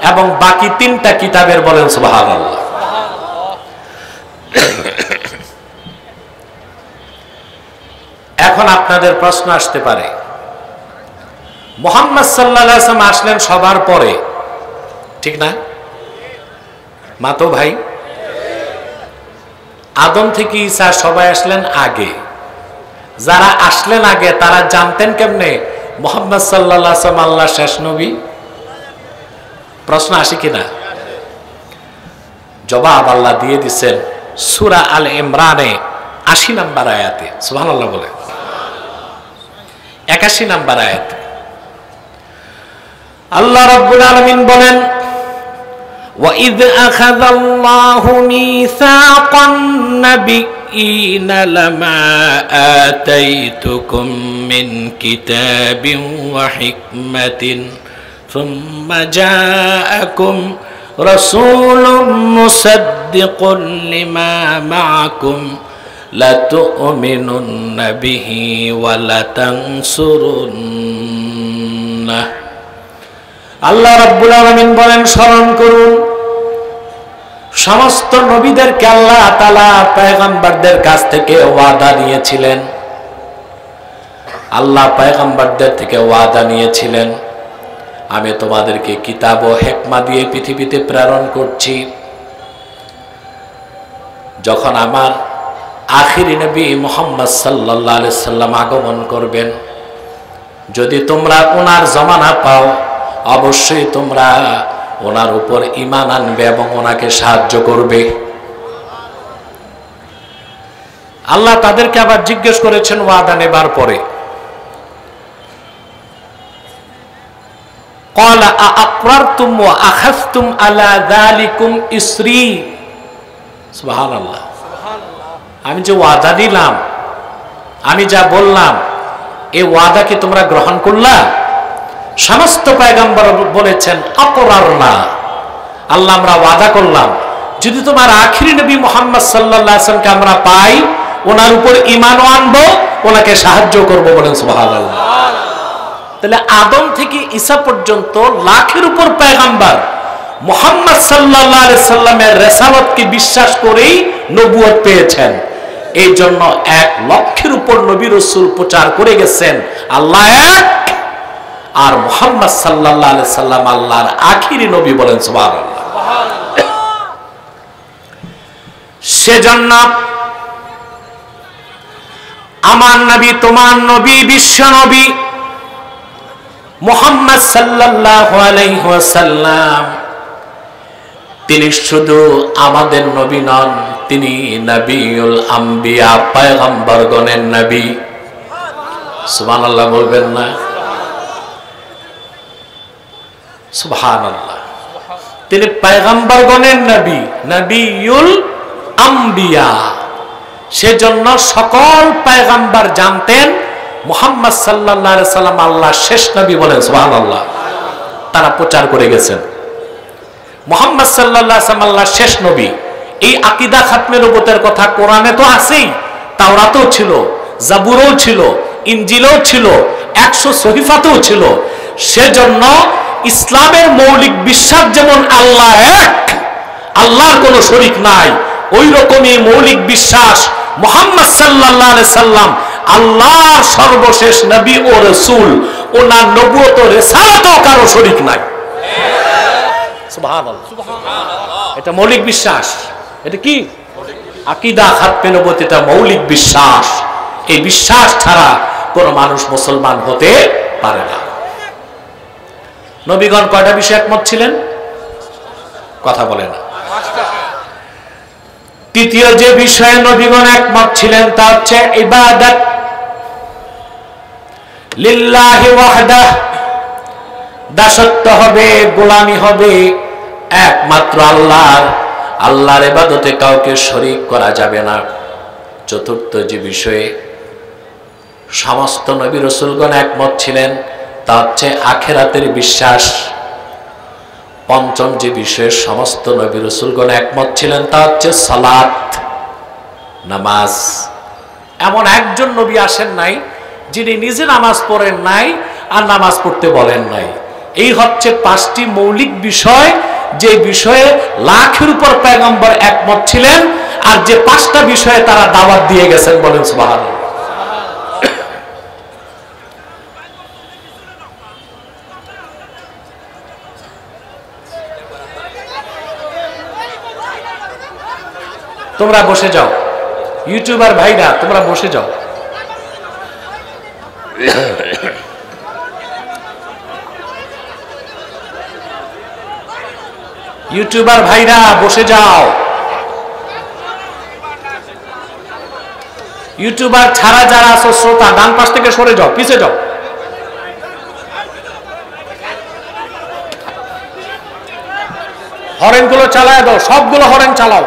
A: এবং বাকি 3টা কিতাবের? বলেন সুবহানাল্লাহ। এখন আপনাদের প্রশ্ন আসতে পারে, মুহাম্মদ সাল্লাল্লাহু আলাইহি ওয়াসাল্লাম আসলেন সবার পরে, ঠিক না? মাতো ভাই, আদম থেকে ঈসা সবাই আসলেন আগে। যারা আসলেন আগে তারা জানতেন কেমনে মুহাম্মদ সাল্লাল্লাহু আলাইহি ওয়াসাল্লাম আল্লাহর শেষ নবী? প্রশ্ন আসে কিনা? জবাব আল্লাহ দিয়ে দিচ্ছেন সূরা আল ইমরানে 80 নম্বর আয়াতে। সুবহানাল্লাহ বলে 81 নম্বর আয়াত আল্লাহ রাব্বুল আলামিন বলেন, وَإِذْ أَخَذَ اللَّهُ مِيثَاقَ النَّبِيِّينَ لَمَا آتَيْتُكُم مِّن كِتَابٍ وَحِكْمَةٍ ثُمَّ جَاءَكُمْ رَسُولٌ مُصَدِّقٌ لِّمَا مَعَكُمْ لَتُؤْمِنُنَّ بِهِ وَلَتَنصُرُنَّهُ। আল্লাহ রাব্বুল আলামিন বলেন, স্মরণ করুন সমস্ত নবীদেরকে আল্লাহ তাআলা পয়গম্বরদের কাছ থেকে ওয়াদা নিয়েছিলেন। আল্লাহ পয়গম্বরদের থেকে ওয়াদা নিয়েছিলেন, আমি তোমাদেরকে কিতাব ও হিকমত দিয়ে পৃথিবীতে প্রেরণ করছি। যখন আমার আখিরি নবী মুহাম্মদ সাল্লাল্লাহু আলাইহি সাল্লাম আগমন করবেন, যদি তোমরা ওনার জমানা পাও অবশ্যই তোমরা ওনার উপর ঈমান আনবে এবং ওনাকে সাহায্য করবে। আল্লাহ তাদেরকে আবার জিজ্ঞেস করেছেন ওয়াদা নেবার পরে, ক্বালা আআকরারতুম ওয়া আখাযতুম আলা যালিকুম ইসরি। সুবহানাল্লাহ। আমি যে ওয়াদা দিলাম, আমি যা বললাম, এই ওয়াদা কি তোমরা গ্রহণ করলা? সমস্ত পয়গম্বর বলেছেন আকরারনা, আল্লাহ আমরা ওয়াদা করলাম যদি তোমার আখিরি নবী মুহাম্মদ সাল্লাল্লাহু আলাইহি ওয়াসাল্লামকে আমরা পাই, ওনার উপর ঈমানও আনবো, ওনাকে সাহায্য করব। বলেন সুবহানাল্লাহ। তাহলে আদম থেকে ঈসা পর্যন্ত লাখের উপর পয়গম্বর মুহাম্মদ সাল্লাল্লাহু আলাইহি ওয়াসাল্লামের রিসালাতকে বিশ্বাস করেই নবুয়ত পেয়েছেন। এই জন্য 1 লক্ষের উপর নবী রাসূল প্রচার করে গেছেন আল্লাহ এক, আর মুহাম্মদ সাল্লাল্লাহু আলাইহি সাল্লাম আল্লাহর আখিরি নবী। বলেন সুবহানাল্লাহ। সেজন্য আমার নবী, তোমার নবী, বিশ্ব নবী মুহাম্মদ সাল্লাল্লাহু আলাইহি ওয়াসাল্লাম, তিনি শুধু আমাদের নবী নন, তিনি নবিউল আম্বিয়া, পয়গম্বরগণের নবী। সুবহানাল্লাহ বলবেন না? সুবহানাল্লাহ। তিনি পয়গম্বরগণের নবী, নবিউল আম্বিয়া। সেজন্য সকল পয়গম্বর জানতেন মুহাম্মদ সাল্লাল্লাহু আলাইহি সাল্লাম আল্লাহর শেষ নবী। বলেন সুবহানাল্লাহ। তারা প্রচার করে গেছেন মুহাম্মদ সাল্লাল্লাহু আলাইহি সাল্লাম আল্লাহর শেষ নবী। এই আকীদা খাতমে নবুয়তের কথা কোরআনে তো আছেই, তাওরাতেও ছিল, জাবুরেও ছিল, ইনজিলেও ছিল, 100 সহিফাতেও ছিল। সেজন্য ইসলামের মৌলিক বিশ্বাস যেমন আল্লাহ এক, আল্লাহর কোনো শরীক নাই, ওই রকমই মৌলিক বিশ্বাস মুহাম্মদ সাল্লাল্লাহু আলাইহি সাল্লাম আল্লাহর সর্বশেষ নবী ও রাসূল, ওনার নবুয়ত ও রিসালাতেও কারো শরীক নাই। সুবহানাল্লাহ, এটা মৌলিক বিশ্বাস। এটা কি আকীদা খাতমে নবুয়ত, এটা মৌলিক বিশ্বাস। এই বিশ্বাস ছাড়া কোন মানুষ মুসলমান হতে পারে না। নবীগণ কয়টা বিষয়ে একমত ছিলেন? কথা বলে না। তৃতীয় যে বিষয়ে নবীগণ একমত ছিলেন তা হচ্ছে ইবাদত লিল্লাহি ওয়াহদাহ, দাসত্ব হবে, গোলামি হবে একমাত্র আল্লাহর। আল্লাহর ইবাদতে কাউকে শরীক করা যাবে না। চতুর্থ যে বিষয়ে সমস্ত নবী রাসূলগণ একমত ছিলেন তা হচ্ছে আখিরাতের বিশ্বাস। পঞ্চম যে বিষয়ে সমস্ত নবী রাসূলগণ একমত ছিলেন তা হচ্ছে সালাত, নামাজ। এমন একজন নবী আসেন নাই যিনি নিজে নামাজ পড়েন নাই আর নামাজ পড়তে বলেন নাই। এই হচ্ছে 5টি মৌলিক বিষয়, যে বিষয়ে লাখের উপর পয়গম্বর একমত ছিলেন, আর যে 5টা বিষয়ে তারা দাওয়াত দিয়ে গেছেন। বলেন সুবহানাল্লাহ। তোমরা বসে যাও, ইউটিউবার ভাইরা তোমরা বসে যাও। ইউটিউবার ভাইরা বসে যাও। ইউটিউবার ছাড়া যারা আছো শ্রোতা, ডান পাশ থেকে সরে যাও, পিছে যাও। হরেন গুলো চালায় দাও, সবগুলো হরেন চালাও,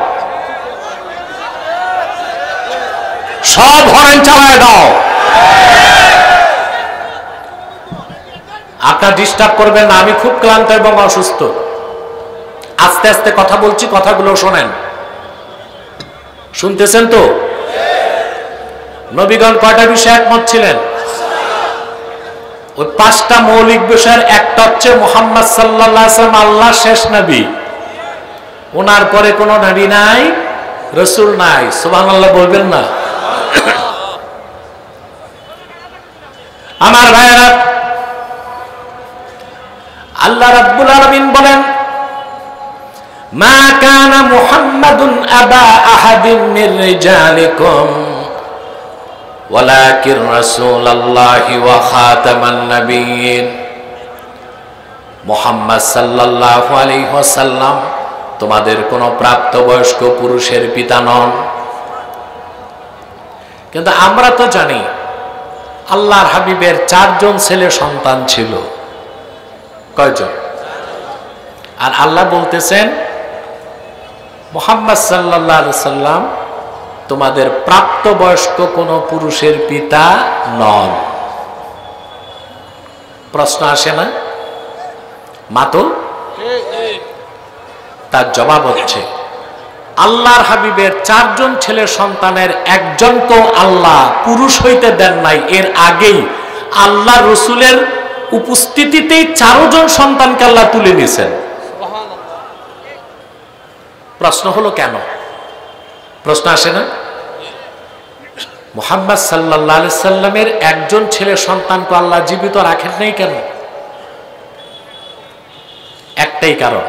A: সব হরেন চালায় দাও। আপনার ডিস্টার্ব করবেন না, আমি খুব ক্লান্ত এবং অসুস্থ। আস্তে আস্তে কথা বলছি, কথাগুলো শোনেন। শুনতেছেন তো? নবীগণ কয়টা বিষয়ে একমত ছিলেন? ওই 5টা মৌলিক বিষয়ের একটা হচ্ছে মুহাম্মদ সাল্লাল্লাহু আলাইহি ওয়াসাল্লাম আল্লাহর শেষ নবী, ওনার পরে কোনো নবী নাই, রাসূল নাই। সুবহানাল্লাহ বলবেন না? আমার ভাইয়েরা, আল্লাহ রাব্বুল আলামিন বলেন, মা কানা মুহাম্মাদুন আবা আহাদিন মির রিজালিকুম ওয়ালাকিন রাসূলুল্লাহি ওয়া খাতামান নাবিয়্যিন। মুহাম্মদ সাল্লাল্লাহু আলাইহি ওয়াসাল্লাম তোমাদের কোনো প্রাপ্তবয়স্ক পুরুষের পিতা নন। কিন্তু আমরা তো জানি আল্লাহর হাবিবের 4 জন ছেলে সন্তান ছিল। কয়জন? আর আল্লাহ বলতেছেন মুহাম্মদ সাল্লাল্লাহু আলাইহি সাল্লাম তোমাদের প্রাপ্তবয়স্ক কোন পুরুষের পিতা নন। প্রশ্ন আসে না? মাতো তার জবাব হচ্ছে আল্লাহর হাবিবের 4 জন ছেলে সন্তানের একজনকেও আল্লাহ পুরুষ হইতে দেন নাই। এর আগেই আল্লাহ রসুলের উপস্থিতিতেই 4 জন সন্তানকে আল্লাহ তুলে নিয়েছেন। প্রশ্ন হলো কেন? প্রশ্ন আসে না? মুহাম্মদ সাল্লাল্লাহু আলাইহি সাল্লামের একজন ছেলে সন্তানকে আল্লাহ জীবিত রাখেন নাই কেন? একটাই কারণ,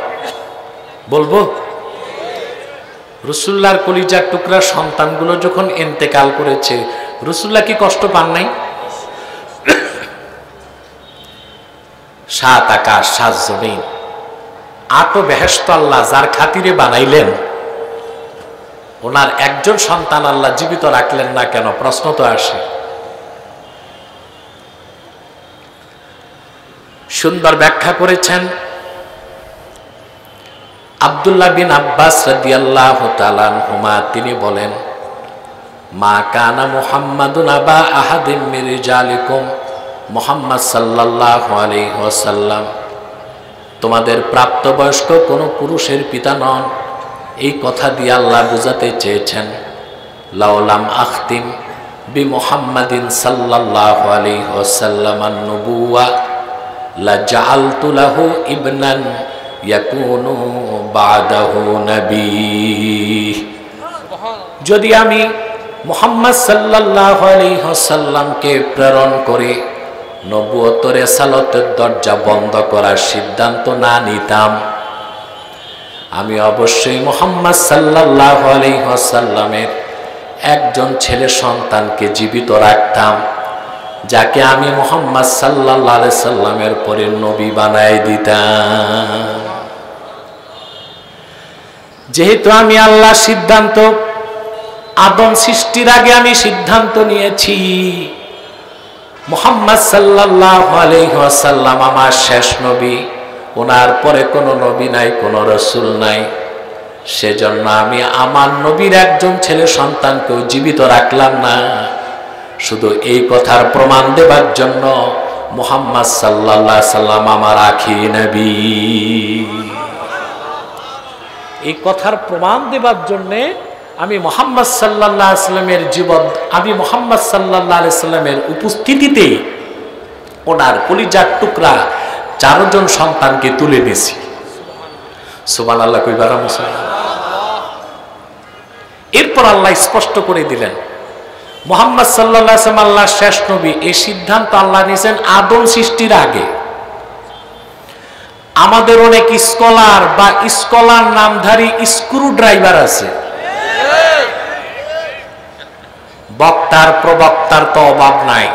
A: বলবো? রাসূলুল্লাহর কলিজার টুকরা সন্তানগুলো যখন ইন্তেকাল করেছে, রাসূলুল্লাহ কি কষ্ট পান নাই? 7 আকাশ 7 জমিন 8 বেহেশত আল্লাহ যার খাতিরে বানাইলেন, ওনার একজন সন্তান আল্লাহ জীবিত রাখলেন না কেন? প্রশ্ন তো আসে। সুন্দর ব্যাখ্যা করেছেন আব্দুল্লাহ বিন আব্বাস রাদিয়াল্লাহু তাআলা আনহুমা। তিনি বলেন, মা কানা মুহাম্মাদুন আবা আহাদিম মির রিজালিকুম, মুহাম্মদ সাল্লাল্লাহু আলাইহি ওয়াসাল্লাম তোমাদের প্রাপ্তবয়স্ক কোনো পুরুষের পিতা নন। এই কথা দিয়ে আল্লাহ বুঝাতে চেয়েছেন লাউলাম আখতিম বিমুহাম্মাদিন সাল্লাল্লাহু আলাইহি ওয়াসাল্লাম আন-নুবুওয়া লাজাআলতু লাহু ইবনান ইয়াকুনু বা'দাহু নবী। যদি আমি মুহাম্মদ সাল্লাল্লাহু আলাইহি ওয়াসাল্লামকে প্রেরণ করে নবুয়ত রিসালাতের দরজা বন্ধ করার সিদ্ধান্ত না নিতাম, আমি অবশ্যই মুহাম্মদ সাল্লাল্লাহু আলাইহি ওয়াসাল্লামের একজন ছেলে সন্তানকে জীবিত রাখতাম, যাকে আমি মুহাম্মদ সাল্লাল্লাহু আলাইহি সাল্লামের পরে নবী বানাই দিতাম। যেহেতু আমি আল্লাহ সিদ্ধান্ত, আদম সৃষ্টির আগে আমি সিদ্ধান্ত নিয়েছি মুহাম্মদ সাল্লাল্লাহু আলাইহি ওয়াসাল্লাম আমার শেষ নবী, ওনার পরে কোনো নবী নাই, কোনো রাসূল নাই, সেজন্য আমি আমার নবীর একজন ছেলে সন্তানকেও জীবিত রাখলাম না, শুধু এই কথার প্রমাণ দেবার জন্য মুহাম্মদ সাল্লাল্লাহু আলাইহি সাল্লাম আমার আখিরি নবী। এই কথার প্রমাণ দেবার জন্য আমি মুহাম্মদ সাল্লাল্লাহু আলাইহি সাল্লামের জীবন, আমি মুহাম্মদ সাল্লাল্লাহু আলাইহি সাল্লামের উপস্থিতিতে ওনার কলিজার টুকরা 4 জন সন্তানকে তুলে দিয়েছি। সুবহানাল্লাহ কইবার মুসলমান। এরপর আল্লাহ স্পষ্ট করে দিলেন মুহাম্মদ সাল্লাল্লাহু আলাইহি ওয়াসাল্লাম আল্লাহর শেষ নবী। এই সিদ্ধান্ত আল্লাহ নিয়েছেন আদম সৃষ্টির আগে। আমাদের অনেক স্কলার বা স্কলার নামধারী স্ক্রু ড্রাইভার আছে, বক্তার প্রবক্তার তো অভাব নাই,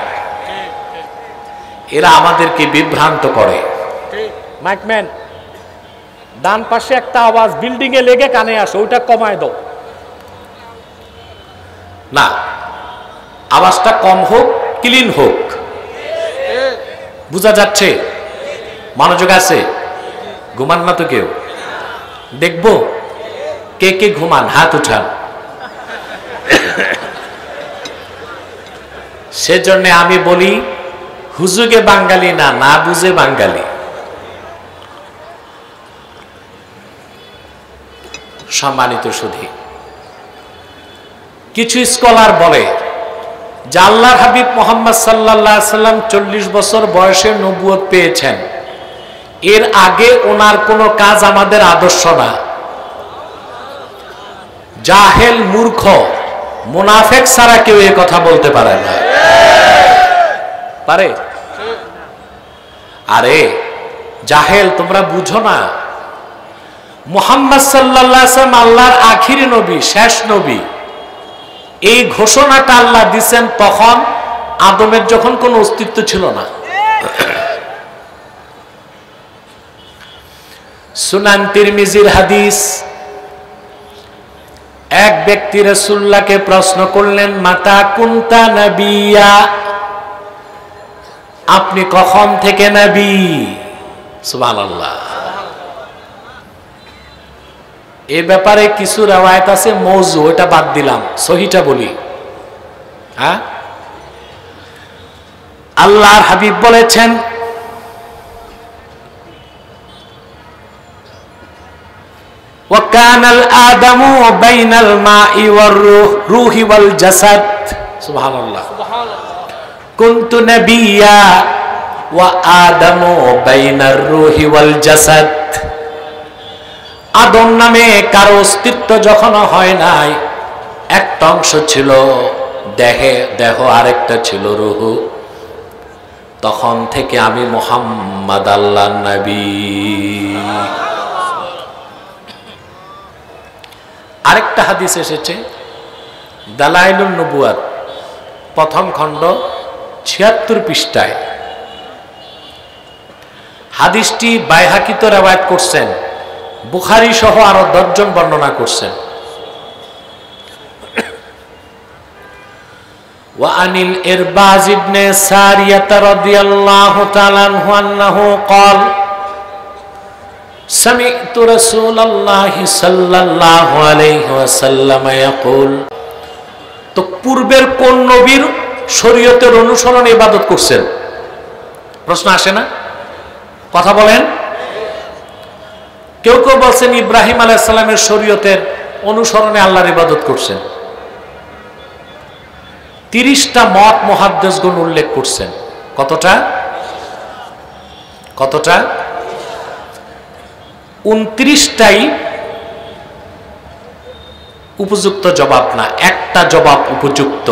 A: এরা আমাদেরকে বিভ্রান্ত করে। মাইকম্যান, ডান পাশে একটা আওয়াজ বিল্ডিং এ লেগে কানে আসে, ওইটা কমায় দাও না, আওয়াজটা কম হোক, ক্লিন হোক, বুঝা যাচ্ছে? মনোযোগ আছে? ঘুমান না তো কেউ? দেখবো কে কে ঘুমান, হাত উঠান। সেজন্য আমি বলি হুজুগে বাঙালি না, না বুঝে বাঙালি। সম্মানিত সুধী, কিছু স্কলার বলে যে আল্লাহর হাবিব মুহাম্মদ সাল্লাল্লাহু আলাইহি সাল্লাম 40 বছর বয়সে নবুয়ত পেয়েছেন, এর আগে ওনার কোনো কাজ আমাদের আদর্শ না। জাহেল, মূর্খ, মুনাফিক ছাড়া কেউ এই কথা বলতে পারে না। পারে? আরে জাহেল, তোমরা বুঝো না, মুহাম্মদ সাল্লাল্লাহু আলাইহি ওয়াসাল্লাম আল্লাহর আখিরি নবী, শেষ নবী। এই ঘোষণাটা আল্লাহ দিয়েছেন তখন আদমের যখন কোনো অস্তিত্ব ছিল না। সুনান তিরমিজির হাদিস, এক ব্যক্তি রাসূলুল্লাহকে প্রশ্ন করলেন, মাতা কুনতা নবিয়্যা, আপনি কখন থেকে নবী? সুবহানাল্লাহ। এ ব্যাপারে কিছু রওয়ায়াত আছে মওযু, ওটা বাদ দিলাম, সহিহটা বলি। হ্যাঁ, আল্লাহর হাবিব বলেছেন وَكَانَ الْآدَمُ بَيْنَ الْمَاءِ وَالرُّوحِ وَالْجَسَدِ سبحان الله كُنْتُ نَبِيًّا وَآدَمُ بَيْنَ الرُّوحِ وَالْجَسَدِ। আদম নামে কারো অস্তিত্ব যখন হয় নাই, একটা অংশ ছিল দেহে, দেহ আরেকটা ছিল রূহ, তখন থেকে আমি মুহাম্মদ আল্লাহর নবী। আরেকটা হাদিস এসেছে দালাইলুন নবুয়াত, প্রথম খণ্ড ৭৬ পৃষ্ঠায়। হাদিসটি বাইহাকিতে রওয়ায়াত করছেন, বুখারী সহ আরো 10 জন বর্ণনা করছেন। ওয়া আনিল ইরবাজ ইবনে সারিয়াহ রাদিয়াল্লাহু তাআলা আনহু আন্নাহু ক্বাল সামি'তু রাসূলুল্লাহ সাল্লাল্লাহু আলাইহি ওয়াসাল্লাম ইয়াকুল। তো পূর্বের কোন নবীর শরীয়তের অনুসরণে ইবাদত করছেন? প্রশ্ন আসে না? কথা বলেন। কেউ কেউ বলছেন ইব্রাহিম আলাইহিস সালামের শরীয়তের অনুসরণে আল্লাহর ইবাদত করছেন। 30টা মত মুহাদ্দিসগণ উল্লেখ করছেন। কতটা? 29টাই উপযুক্ত জবাব না, একটা জবাব উপযুক্ত,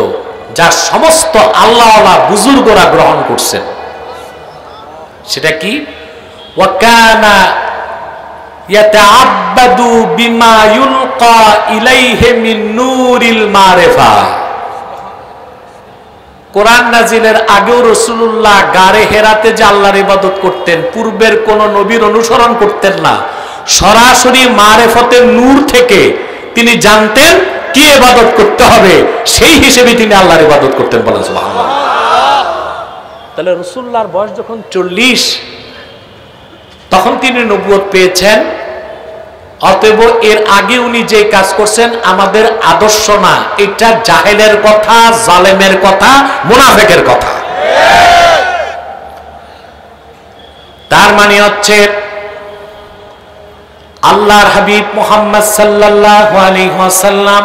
A: যা সমস্ত আল্লাহওয়ালা বুজুর্গরা গ্রহণ করছেন। সেটা কি? ওয়াকানা ইয়াতাআব্বাদু বিমা ইউলকা ইলাইহি মিন নূরিল মারিফা। কোরআন নাজিলের আগেও রাসূলুল্লাহ গারে হেরাতে যে আল্লাহর ইবাদত করতেন, পূর্বের কোন নবীর অনুসরণ করতেন না, সরাসরি মারিফতের নূর থেকে তিনি জানতেন কি ইবাদত করতে হবে, সেই হিসেবে তিনি আল্লাহর ইবাদত করতেন। বলেন সুবহানাল্লাহ। তাহলে রাসূলুল্লাহর বয়স যখন 40, তখন তিনি নবুয়ত পেয়েছেন। অতএব এর আগে উনি যে কাজ করছেন আমাদের আদর্শ না, এটা জাহেলের কথা, জালেমের কথা, মুনাফিকের কথা। তার মানে হচ্ছে আল্লাহর হাবিব মুহাম্মদ সাল্লাল্লাহু আলাইহি ওয়াসাল্লাম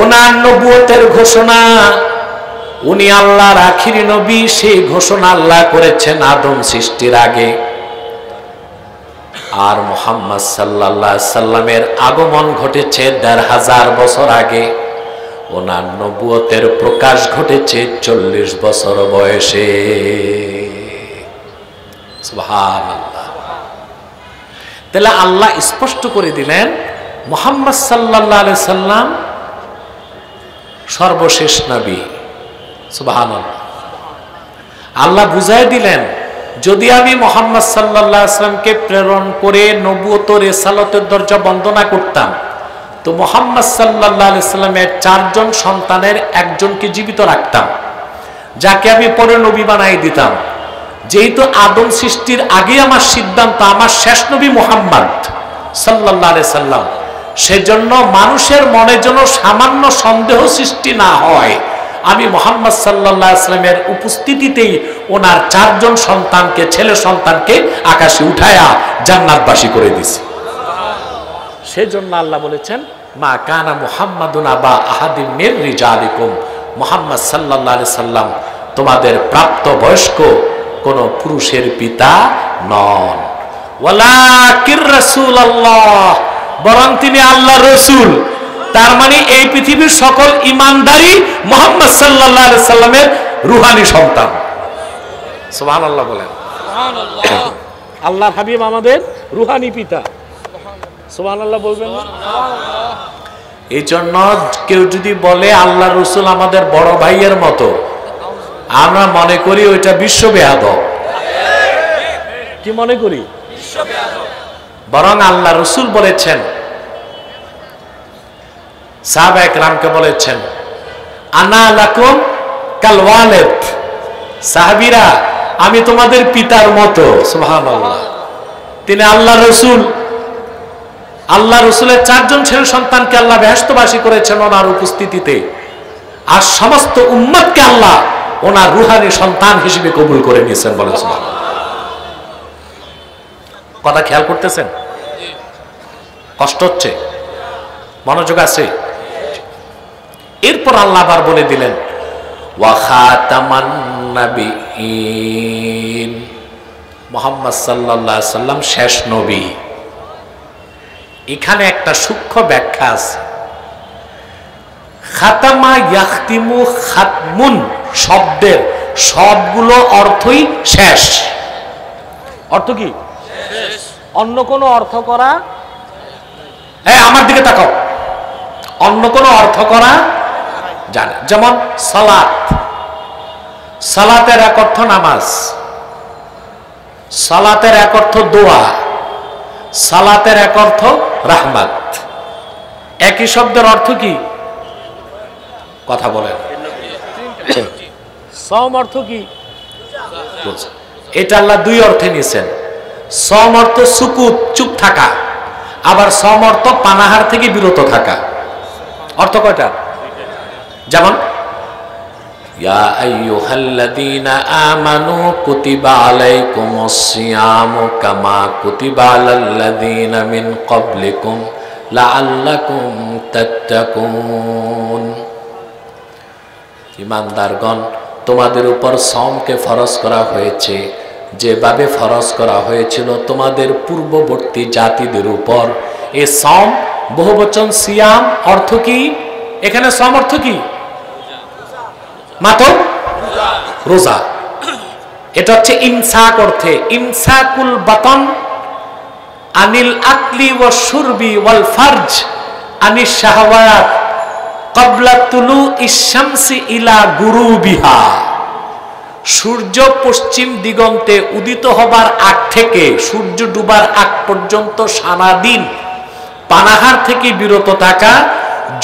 A: ওনার নবুয়তের ঘোষণা, উনি আল্লাহর আখিরি নবী, সেই ঘোষণা আল্লাহ করেছেন আদম সৃষ্টির আগে। আর মুহাম্মদ সাল্লাল্লাহু আলাইহি সাল্লামের আগমন ঘটেছে ১৫০০ বছর আগে। ওনার নবুয়তের প্রকাশ ঘটেছে ৪০ বছর বয়সে। সুবহানাল্লাহ। তাহলে আল্লাহ স্পষ্ট করে দিলেন মুহাম্মদ সাল্লাল্লাহু আলাইহি সাল্লাম সর্বশেষ নবী। সুবহানাল্লাহ। আল্লাহ বুঝাই দিলেন যদি আমি মুহাম্মদ সাল্লাল্লাহু আলাইহি সাল্লামকে প্রেরণ করে নবুয়ত ও রিসালাতের দরজা বন্ধ না করতাম, তো মুহাম্মদ সাল্লাল্লাহু আলাইহি সাল্লামের 4 জন সন্তানের একজনকে জীবিত রাখতাম, যাকে আমি পরে নবী বানাই দিতাম। যেহেতু আদম সৃষ্টির আগে আমার সিদ্ধান্ত আমার শেষ নবী মুহাম্মদ সাল্লাল্লাহু আলাইহি সাল্লাম, সেজন্য মানুষের মনে যেন সামান্য সন্দেহ সৃষ্টি না হয়, আমি মুহাম্মদ সাল্লাল্লাহু আলাইহি সাল্লামের উপস্থিতিতেই ওনার 4 জন সন্তানকে, ছেলে সন্তানকে আকাশে উঠায়া জান্নাতবাসী করে দিয়েছি। সেজন্য আল্লাহ বলেছেন মা কানা মুহাম্মাদুন আবা আহাদিম মির রিজালিকুম, মুহাম্মদ সাল্লাল্লাহু আলাইহি সাল্লাম তোমাদের প্রাপ্ত বয়স্ক কোন পুরুষের পিতা নন। ওয়ালাকির রাসূলুল্লাহ, বরং তিনি আল্লাহর রাসূল। তার মানে এই পৃথিবীর সকল ঈমানদারই মুহাম্মদ সাল্লাল্লাহু আলাইহি সাল্লামের রূহানি সন্তান। সুবহানাল্লাহ বলেন। সুবহানাল্লাহ। আল্লাহর হাবিব আমাদের রূহানি পিতা। সুবহানাল্লাহ বলবেন না? সুবহানাল্লাহ। এই জন্য কেউ যদি বলে আল্লাহর রাসূল আমাদের বড় ভাইয়ের মতো, আমরা মনে করি ওইটা বিশ্ববেয়াদব। কি মনে করি? বিশ্ববেয়াদব। বরং আল্লাহ রাসূল বলেছেন, সাহাবায়ে কেরামকে বলেছেন আনা লাকুম কাল ওয়ালিদ, সাহাবীরা আমি তোমাদের পিতার মতো। সুবহানাল্লাহ। তিনি আল্লাহ রাসূল, আল্লাহ রাসূলের 4 জন ছেলে সন্তানকে আল্লাহ বেহেশতবাসী করেছেন ওনার উপস্থিতিতে, আর সমস্ত উম্মতকে আল্লাহ ওনার রূহানি সন্তান হিসেবে কবুল করে নিয়েছেন। বলেন সুবহানাল্লাহ। কথা খেয়াল করতেছেন? কষ্ট হচ্ছে? মনোযোগ আছে? এরপর আল্লাহ আবার বলে দিলেন ওয়া খাতামান নাবিয়িন, মুহাম্মদ সাল্লাল্লাহু আলাইহি সাল্লাম শেষ নবী। এখানে একটা সূক্ষ্ম ব্যাখ্যা আছে। খাতামা ইয়াখতিমু খাতমুন শব্দের সবগুলো অর্থই শেষ। অর্থ কি? শেষ। অন্য কোনো অর্থ করা, আমার দিকে তাকাও, অন্য কোনো অর্থ করা জানে। যেমন সালাত, সালাতের এক অর্থ নামাজ, সালাতের এক অর্থ দোয়া, সালাতের এক অর্থ রাহমাত। একই শব্দের অর্থ কি? কথা বলেন। সম অর্থ কি? এটা আল্লাহ 2 অর্থে নিয়েছেন। সম অর্থ সুকুত, চুপ থাকা, আবার সম অর্থ পানাহার থেকে বিরত থাকা। অর্থ কয়টা? যেমন ইয়া আইয়ুহাল্লাযীনা আমানু কুতিবা আলাইকুমুস সিয়ামু কামা কুতিবা আলাল্লাযীনা মিন ক্বাবলিকুম লাআল্লাকুম তাত্তাকুন। ইমানদারগণ, তোমাদের উপর সওমকে ফরজ করা হয়েছে যেভাবে ফরজ করা হয়েছিল তোমাদের পূর্ববর্তী জাতিদের উপর। এই সওম বহুবচন সিয়াম, অর্থ কি? এখানে সওম অর্থ কি? মাত্র রোজা। এটা হচ্ছে ইমসাক অর্থে, ইমসাকুল বাতন আনিল আকলি ওয়াশ শুরবি ওয়াল ফারজ আনিশ শাহওয়াত ক্বাবলা তুলুইশ শামসি ইলা গুরুবিহা। সূর্য পশ্চিম দিগন্তে উদিত হবার আগ থেকে সূর্য ডুবার আগ পর্যন্ত সারাদিন পানাহার থেকে বিরত থাকা,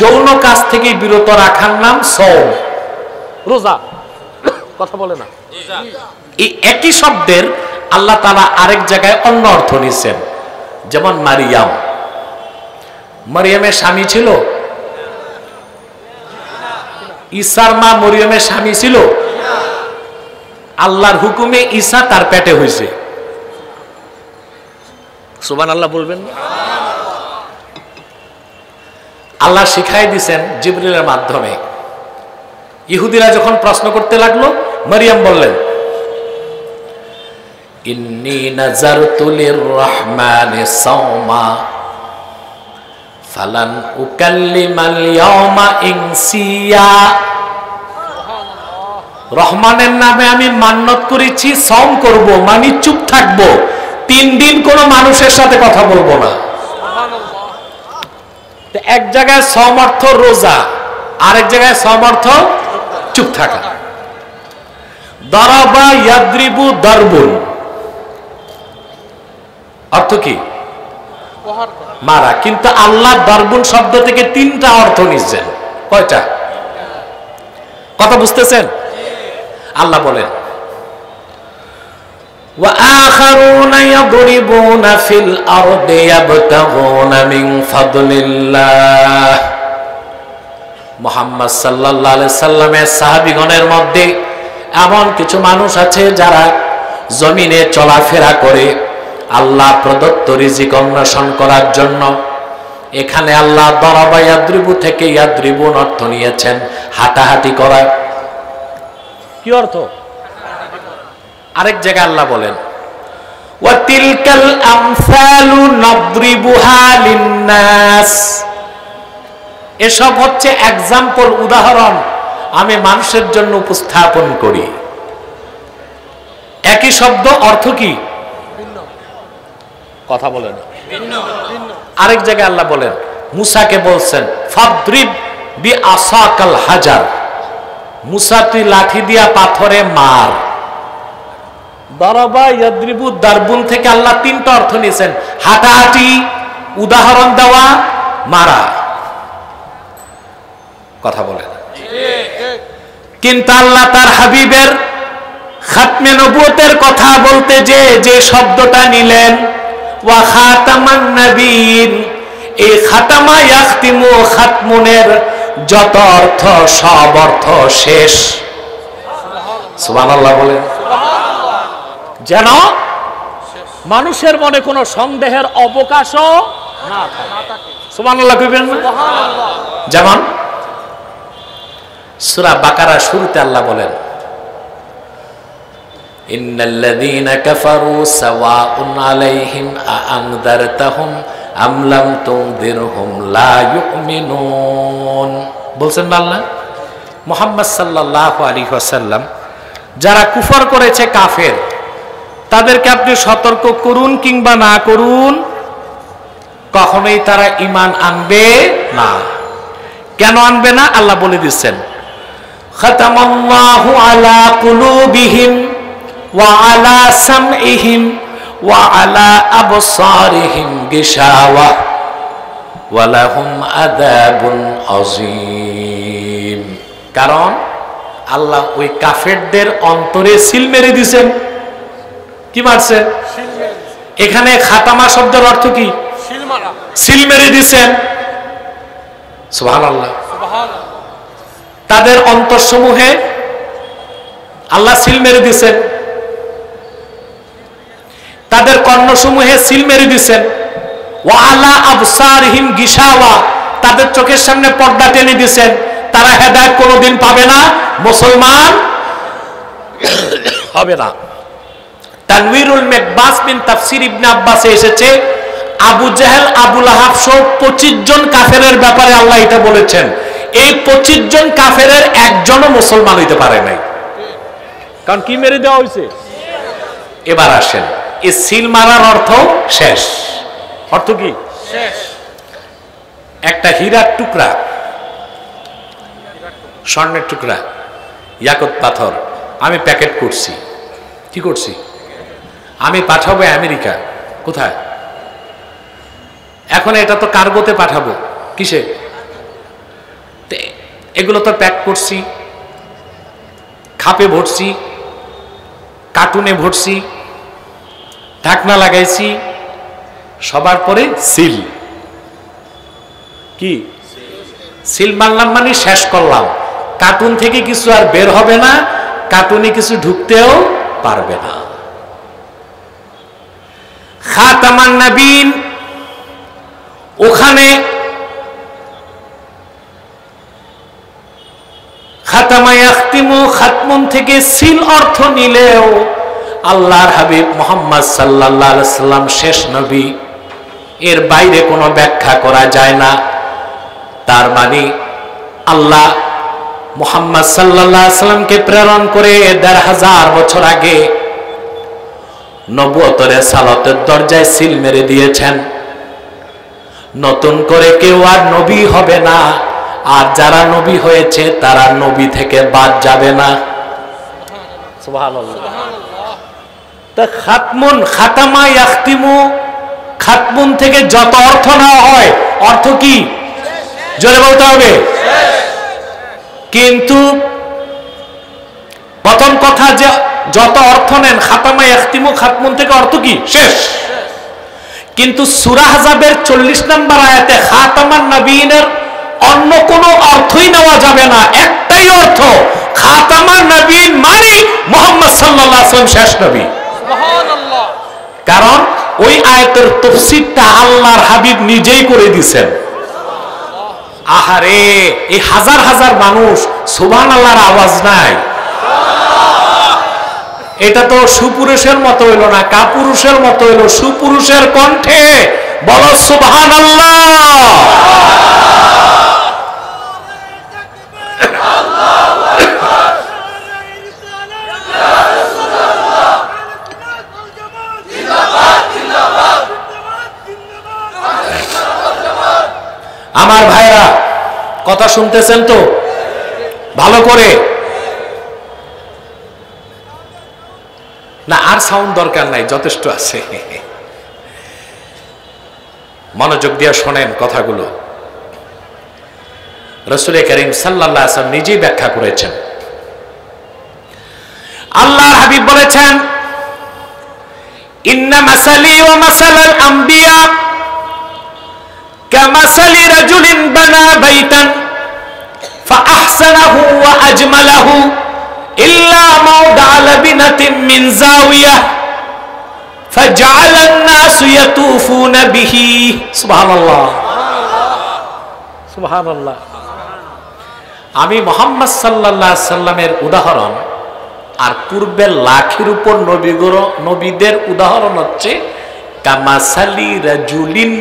A: যৌন কাজ থেকে বিরত রাখার নাম সওম, রোজা। কথা বলে না? এই একই শব্দের আল্লাহ তাআলা আরেক জায়গায় অন্য অর্থ নিছেন। যেমন মারিয়াম, মারিয়ামের স্বামী ছিল? ঈসার মা মরিয়মের স্বামী ছিল? আল্লাহর হুকুমে ঈসা তার পেটে হয়েছে। সুবহানাল্লাহ বলবেন? আল্লাহ শিখাই দিয়েছেন জিবরিলের মাধ্যমে। ইহুদিরা যখন প্রশ্ন করতে লাগলো, মারিয়াম বললেন, ইন্নী নাযারতু লির-রাহমানি সাওমা ফালান উকাল্লিমাল ইয়াওমা ইনসিয়া। রহমানের নামে আমি মান্নত করেছি সওম করব, মানে চুপ থাকবো, 3 দিন কোনো মানুষের সাথে কথা বলবো না। এক জায়গায় সওম অর্থ রোজা, আরেক জায়গায় সওম অর্থ চুপ থাকা। দারাবা ইয়াদ্রিবু দারবুন, অর্থ কি? মারা। কিন্তু আল্লাহ দারবুন শব্দ থেকে 3টা অর্থ নিচ্ছেন। কয়টা? কথা বুঝতেছেন? আল্লাহ বলেন, ওয়া আখারুনা ইয়াদরিবুনা ফিল আরদি ইয়াবতাগুনা মিন ফাদলিল্লাহ। মুহাম্মদ সাল্লাল্লাহু আলাইহি সাল্লামের সাহাবীগণের মধ্যে এমন কিছু মানুষ আছে যারা জমিনে চলাফেরা করে আল্লাহ প্রদত্ত রিজিক অন্বেষণ করার জন্য। এখানে আল্লাহ দারাবা ইয়াদ্রিবু থেকে ইয়াদ্রিবুন অর্থ নিয়েছেন হাঁটাহাঁটি করা। কি অর্থ? আরেক জায়গায় আল্লাহ বলেন, ওয়া তিলকাল আমসালু নাদরিবুহা লিন-নাস। এসব হচ্ছে এক্সাম্পল, উদাহরণ আমি মানুষের জন্য উপস্থাপন করি। একই শব্দ, অর্থ কি? কথা বলেন। আরেক জায়গায় আল্লাহ বলেন, মুসাকে বলছেন ফাদরিব বিআসাকাল হাজার, মুসা তুই লাঠি দিয়া পাথরে মার। দারাবা ইয়াদ্রিবু দারবুন থেকে আল্লাহ 3টা অর্থ নিয়েছেন, হাঁটাহাঁটি, উদাহরণ দেওয়া, মারা। কথা বলেন। কিন্তু আল্লাহ তার হাবিবের খাতমে নবুয়তের কথা বলতে যে শব্দটা নিলেন, ওয়া খাতামান নবীন, এই খাতামা ইয়াখতিমু খাতমুনের যত অর্থ সব অর্থ শেষ। সুবহানাল্লাহ বলেন। যেন মানুষের মনে কোনো সন্দেহের অবকাশও না থাকে। সুবহানাল্লাহ কইবেন না? যেমন সূরা বাকারা শুরুতে আল্লাহ বলেন, ইন্নাল্লাযীনা কাফারু সাওয়াউন আলাইহিম আ'আনযারতাহুম আম লাম তুনযিরহুম লা ইউমিনুন। বলছেন না আল্লাহ? মুহাম্মদ সাল্লাল্লাহু আলাইহি ওয়াসাল্লাম, যারা কুফর করেছে, কাফের, তাদেরকে আপনি সতর্ক করুন কিংবা না করুন, কখনোই তারা ঈমান আনবে না। কেন আনবে না? আল্লাহ বলে দিচ্ছেন, খাতামাল্লাহু আলা কুলুবিহিম ওয়া আলা সামইহিম ওয়া আলা আবসারিহিম গিশাওয়া ওয়া লাহুম আযাবুন আযীম। কারণ আল্লাহ ওই কাফেরদের অন্তরে সিল মেরে দিয়েছেন। কি মারছে? এখানে খাতামা শব্দের অর্থ কি? সিল মেরে দিয়েছেন। সুবহানাল্লাহ। তাদের অন্তরসমূহে আল্লাহ সিল মেরে দিয়েছেন, তাদের কর্ণসমূহে সিল মেরে দিয়েছেন। ওয়া আলা আবসারিহিম গিশাওয়া, তাদের চোখের সামনে পর্দা টেনে দিয়েছেন, তারা হেদায়েত কোনোদিন পাবে না, মুসলমান হবে না। তানওয়ীরুল মিকবাস মিন তাফসীর ইবনে আব্বাসে এসেছে, আবু জেহেল, আবু লাহাব সহ 25 জন কাফেরের ব্যাপারে আল্লাহ এটা বলেছেন। এই 25 জন কাফেরের একজনও মুসলমান হইতে পারে নাই, কারণ কি মেরে দেওয়া হয়েছে। এবার আসেন, এই সিল মারার অর্থ শেষ। অর্থ কি? শেষ। একটা হীরার টুকরা, স্বর্ণের টুকরা, ইয়াকুত পাথর আমি প্যাকেট করছি, কি করছি, আমি পাঠাবো আমেরিকা। কোথায়? এখন এটা তো কার্গোতে পাঠাবো, কিসে? এগুলো তো প্যাক করছি, খাপে ভরছি, কার্টুনে ভরছি, ঢাকনা লাগাইছি, সবার পরে সিল। কি সিল মারলাম মানে শেষ করলাম। কার্টুন থেকে কিছু আর বের হবে না, কার্টুনে কিছু ঢুকতেও পারবে না। খাতামান নবীন, ওখানে খাতামা ইয়াখতিমু, খাতমুন থেকে সিল অর্থ নিলেও আল্লাহর হাবিব মুহাম্মদ সাল্লাল্লাহু আলাইহি সাল্লাম শেষ নবী, এর বাইরে কোনো ব্যাখ্যা করা যায় না। তার মানে আল্লাহ মুহাম্মদ সাল্লাল্লাহু আলাইহি সাল্লামকে প্রেরণ করে ১৫০০ বছর আগে নবুয়তের সালাতের দরজায় সিল মেরে দিয়েছেন। নতুন করে কেউ আর নবী হবে না, আর যারা নবী হয়েছে তারা নবী থেকে বাদ যাবে না। সুবহানাল্লাহ। তা খাতমুন, খাতামা ইয়াখতিমু, খাতমুন থেকে যত অর্থ নেওয়া হয়, অর্থ কি? জোরে বলতে হবে। কিন্তু প্রথম কথা যে যত অর্থ নেন, খাতামা ইয়াখতিমু, খাতমুন থেকে অর্থ কি? শেষ। কিন্তু সূরা আহজাবের 40 নম্বর আয়াতে খাতামান নবীনের অন্য কোনো অর্থই নেওয়া যাবে না, একটাই অর্থ, খাতামান নবীন মানে মুহাম্মদ সাল্লাল্লাহু আলাইহি ওয়াসাল্লাম শেষ নবী। সুবহানাল্লাহ। কারণ ওই আয়াতের তাফসীরটা আল্লাহর হাবিব নিজেই করে দিয়েছেন। আহারে, এই হাজার হাজার মানুষ সুবহানাল্লাহর আওয়াজ নাই, এটা তো সুপুরুষের মতো হইল না, কাপুরুষের মতো হইল। সুপুরুষের কণ্ঠে বলো সুবহানাল্লাহ। আমার ভাইরা কথা শুনতেছেন তো ভালো করে? না, আর সাউন্ড দরকার নাই, যথেষ্ট আছে। মনোযোগ দিয়ে শোনেন কথাগুলো। রাসূল কারীম সাল্লাল্লাহু আলাইহি ওয়াসাল্লাম নিজেই ব্যাখ্যা করেছেন। আল্লাহর হাবিব বলেছেন, ইন্না মাসালি ওয়া মাসালাল আম্বিয়া কামাসালি রাজুলিন বানা বাইতান ফাআহসানাহু ওয়া আজমালাহু ইল্লা মাওদা'a লাবিনাতিন মিন যাওয়িয়া ফাজআলান নাসু ইয়াতুফুনা বিহি। সুবহানাল্লাহ, সুবহানাল্লাহ। আমি মুহাম্মদ সাল্লাল্লাহু আলাইহি সাল্লামের উদাহরণ আর পূর্বের লাখের উপর নবীদের উদাহরণ হচ্ছে কামাসালি রাজুলিন,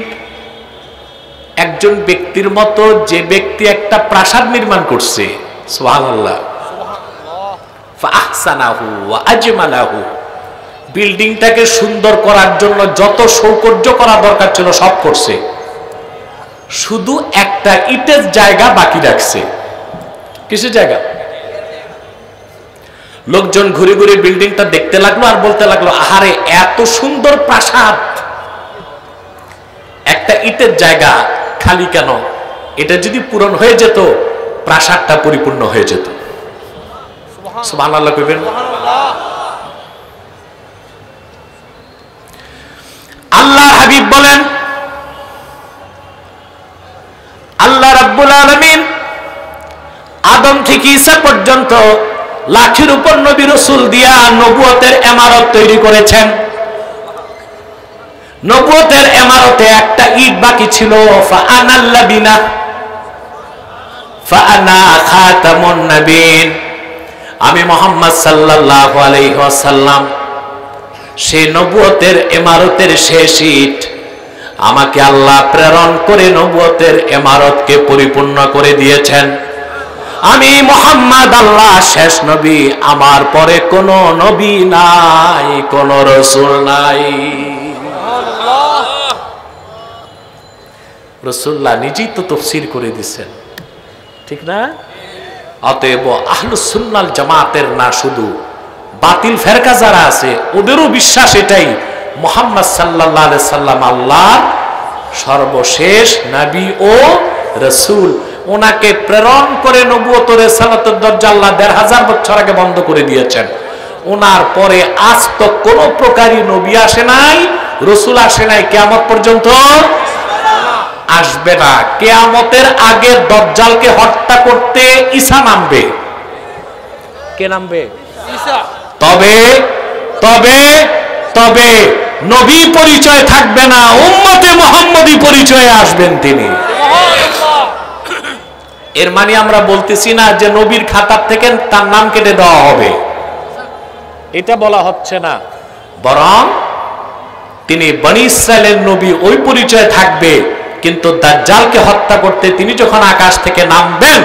A: একজন ব্যক্তির মতো, যে ব্যক্তি একটা প্রাসাদ নির্মাণ করছে। সুবহানাল্লাহ। ফাআহসানাহু ওয়া আজমালাহু, বিল্ডিংটাকে সুন্দর করার জন্য যত সৌকর্য করা দরকার ছিল সব করছে, শুধু একটা ইটের জায়গা বাকি রাখছে। কিসের জায়গা? লোকজন ঘুরে ঘুরে বিল্ডিংটা দেখতে লাগলো আর বলতে লাগলো, আহারে এত সুন্দর প্রাসাদ, একটা ইটের জায়গা খালি কেন? এটা যদি পূরণ হয়ে যেত প্রাসাদটা পরিপূর্ণ হয়ে যেত। সুবহানাল্লাহ কইবেন। আল্লাহ হাবিব বলেন, আল্লাহ রাব্বুল আলামিন আদম থেকে ঈসা পর্যন্ত লাখের উপর নবী রাসূল দিয়া নবুয়তের ইমারত তৈরি করেছেন। নবুয়তের ইমারতে একটা ইট বাকি ছিল। ফাআনাল লাবিনা ফাআনা খাতামুন নবীন, আমি মুহাম্মদ সাল্লাল্লাহু আলাইহি ওয়াসাল্লাম সেই নবুয়তের ইমারতের শেষ ইট। আমাকে আল্লাহ প্রেরণ করে নবুয়তের ইমারতকে পরিপূর্ণ করে দিয়েছেন। আমি মুহাম্মদ আল্লাহ শেষ নবী, আমার পরে কোনো নবী নাই, কোনো রাসূল নাই। রাসূলুল্লাহ নিজেই তো তাফসীর করে দিয়েছেন, ঠিক না? অতএব আহলুস সুন্নাল জামাতের না শুধু বাতিল ফেরকা যারা আছে ওদেরও বিশ্বাস এটাই, মুহাম্মদ সাল্লাল্লাহু আলাইহি সাল্লাম আল্লাহর সর্বশেষ নবী ও রাসূল। ওনাকে প্রেরণ করে নবুয়ত ও রিসালাতের দরজা আল্লাহ ১৫০০ বছর আগে বন্ধ করে দিয়েছেন। ওনার পরে আজ তো কোনো প্রকারই নবী আসে নাই, রাসূল আসে নাই, কিয়ামত পর্যন্ত আসবে না। কিয়ামতের আগে দাজ্জালকে হত্যা করতে ঈসা নামবে। কে নামবে? ঈসা। তবে তবে তবে নবী পরিচয় থাকবে না, উম্মতে মুহাম্মদী পরিচয়ে আসবেন তিনি। এর মানে আমরা বলতেছি না যে নবীর খাতার থেকে তার নাম কেটে দেওয়া হবে, এটা বলা হচ্ছে না, বরং তিনি বনি ইসরাইলের নবী ওই পরিচয় থাকবে, কিন্তু দাজ্জালকে হত্যা করতে তিনি যখন আকাশ থেকে নামবেন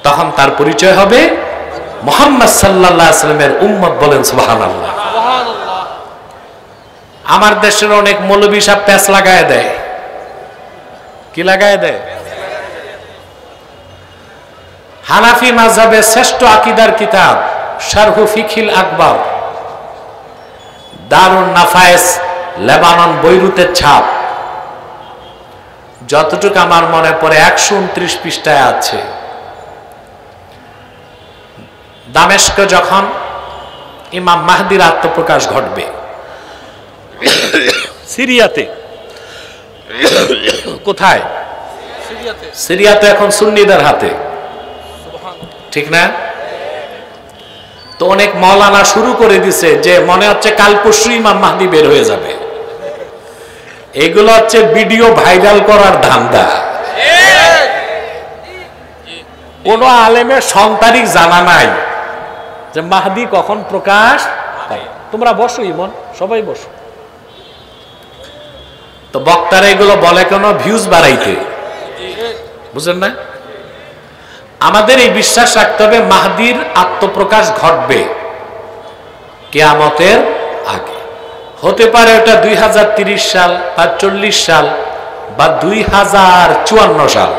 A: তখন তার পরিচয় হবে মুহাম্মদ সাল্লাল্লাহু আলাইহি ওয়াসাল্লামের উম্মত। বলেন সুবহানাল্লাহ। আমার দেশের অনেক মৌলবী সাহেব প্যাচ লাগায় দেয়। কি লাগায় দেয়? হানাফি মাযহাবের শ্রেষ্ঠ আকীদার কিতাব শারহু ফিকহিল আকবার, দারুন নাফায়েস, লেবানন, বৈরুতের ছাপ, যতটুকু আমার মনে পড়ে ১২৯ পৃষ্ঠায় আছে। দামেস্কে যখন ইমাম মাহদির আত্মপ্রকাশ ঘটবে, সিরিয়াতে, কোথায়? সিরিয়াতে এখন সুন্নিদের হাতে, ঠিক না? তো অনেক মাওলানা শুরু করে দিছে যে মনে হচ্ছে কাল পরশু ইমাম মাহদি বের হয়ে যাবে। এগুলো হচ্ছে ভিডিও ভাইরাল করার ধান্দা। কোন আলেমের সন্তানিক জানা নাই যে মাহদি কখন প্রকাশ। তোমরা বসো, ইমন সবাই বসো। তো বক্তারা এগুলো বলে কেন? ভিউজ বাড়াইতে, বুঝলেন না? আমাদের এই বিশ্বাস রাখতে হবে মাহদির আত্মপ্রকাশ ঘটবে কিয়ামতের আগে। হতে পারে ওটা 2030 সাল বা 40 সাল বা 2054 সাল।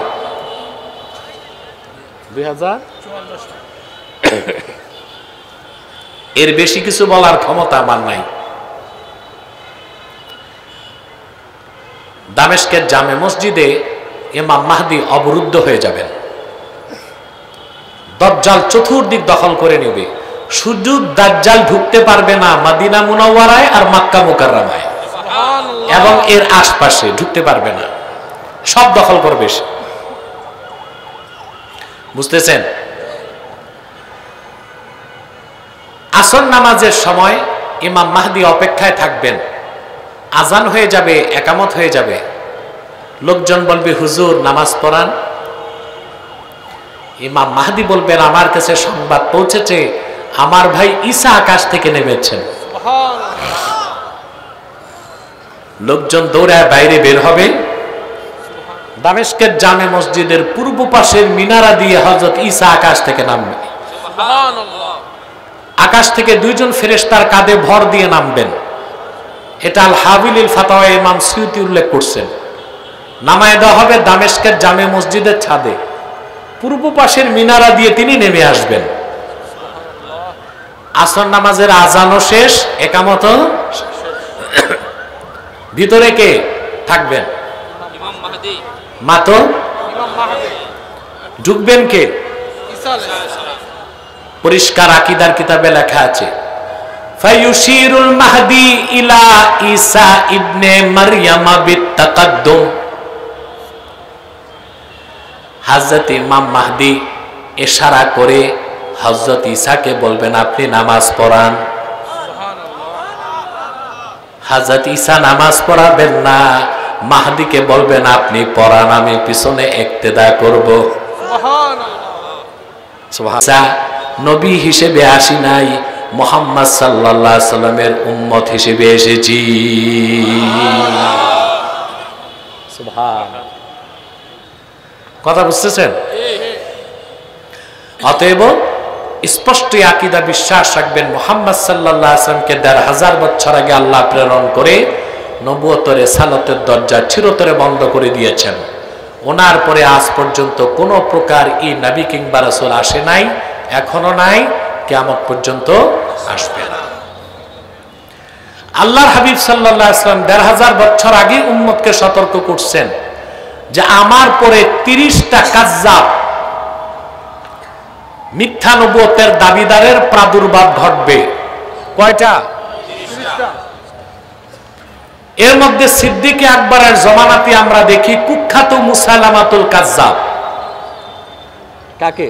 A: 2054 সাল। এর বেশি কিছু বলার ক্ষমতা আমার নাই। দামেস্কের জামে মসজিদে ইমাম মাহদি অবরুদ্ধ হয়ে যাবেন। দাজ্জাল চতুর্দিক দখল করে নেবে, শুধু দাজ্জাল ঢুকতে পারবে না মদিনা মুনাওয়ারায় আর মক্কা মুকাররমায় এবং এর আশপাশে ঢুকতে পারবে না, সব দখল করবে সে। বুঝতেছেন? আসর নামাজের সময় ইমাম মাহদি অপেক্ষায় থাকবেন, আজান হয়ে যাবে, একামত হয়ে যাবে, লোকজন বলবে হুজুর নামাজ পড়ান। ইমাম মাহদি বলবেন আমার কাছে সংবাদ পৌঁছেছে আমার ভাই ঈসা আকাশ থেকে নেমেছেন। লোকজন দৌড়ায় বাইরে বের হবে। দামেস্কের জামে মসজিদের পূর্ব পাশের মিনারা দিয়ে হযরত ঈসা আকাশ থেকে নামবে। আকাশ থেকে দুইজন ফেরেশতার কাঁধে ভর দিয়ে নামবেন। এটা আল হাবিলিল ফাতাওয়া ইমাম সুয়ুতি উল্লেখ করছেন। নামায় দেওয়া হবে দামেস্কের জামে মসজিদের ছাদে, পূর্ব পাশের মিনারা দিয়ে তিনি নেমে আসবেন। আসর নামাজের আজানও শেষ, একামত ভিতরে কে থাকবেন? ইমাম মাহদি। মাতো ঢুকবেন কে? ঈসা আলাইহিস সালাম। পরিষ্কার আকীদার কিতাবে লেখা আছে ফায়ুশিরুল মাহদি ইলা ঈসা ইবনে মারইয়াম বিত্তাকাদ্দুম। হযরত ইমাম মাহদি ইশারা করে হযরত ঈসাকে বলবেন আপনি নামাজ পড়ান। হযরত ঈসা নামাজ পড়াবেন না, মাহদিকে বলবেন আপনি পড়ান, আমি পিছনে ইক্তেদা করব। সুবহানাল্লাহ। নবী হিসেবে আসি নাই, মুহাম্মদ সাল্লাল্লাহু আলাইহি সাল্লামের উম্মত হিসেবে এসেছি। সুবহানাল্লাহ। কথা বুঝতেছেন? অতএব স্পষ্ট আকীদা বিশ্বাস রাখবেন, মুহাম্মদ সাল্লাল্লাহু আলাইহি ওয়াসাল্লামকে ১৫০০ বছর আগে আল্লাহ প্রেরণ করে নবুয়তের রিসালাতের দরজা চিরতরে বন্ধ করে দিয়েছেন। ওনার পরে আজ পর্যন্ত কোন প্রকার এই নবী কিংবা রাসূল আসে নাই, এখনো নাই, কিয়ামত পর্যন্ত আসবে না। আল্লাহর হাবিব সাল্লাল্লাহু আলাইহি ওয়াসাল্লাম ১৫০০ বছর আগে উম্মতকে সতর্ক করছেন যে আমার পরে ৩০টা কাজ্জাব মিথ্যা নবুয়তের দাবিদারের প্রাদুর্ভাব ঘটবে। কয়টা? ৩০টা। এর মধ্যে সিদ্দিক আকবরের জমানাতে আমরা দেখি কুখ্যাত মুসাইলামাতুল কাজ্জাব। কাকে?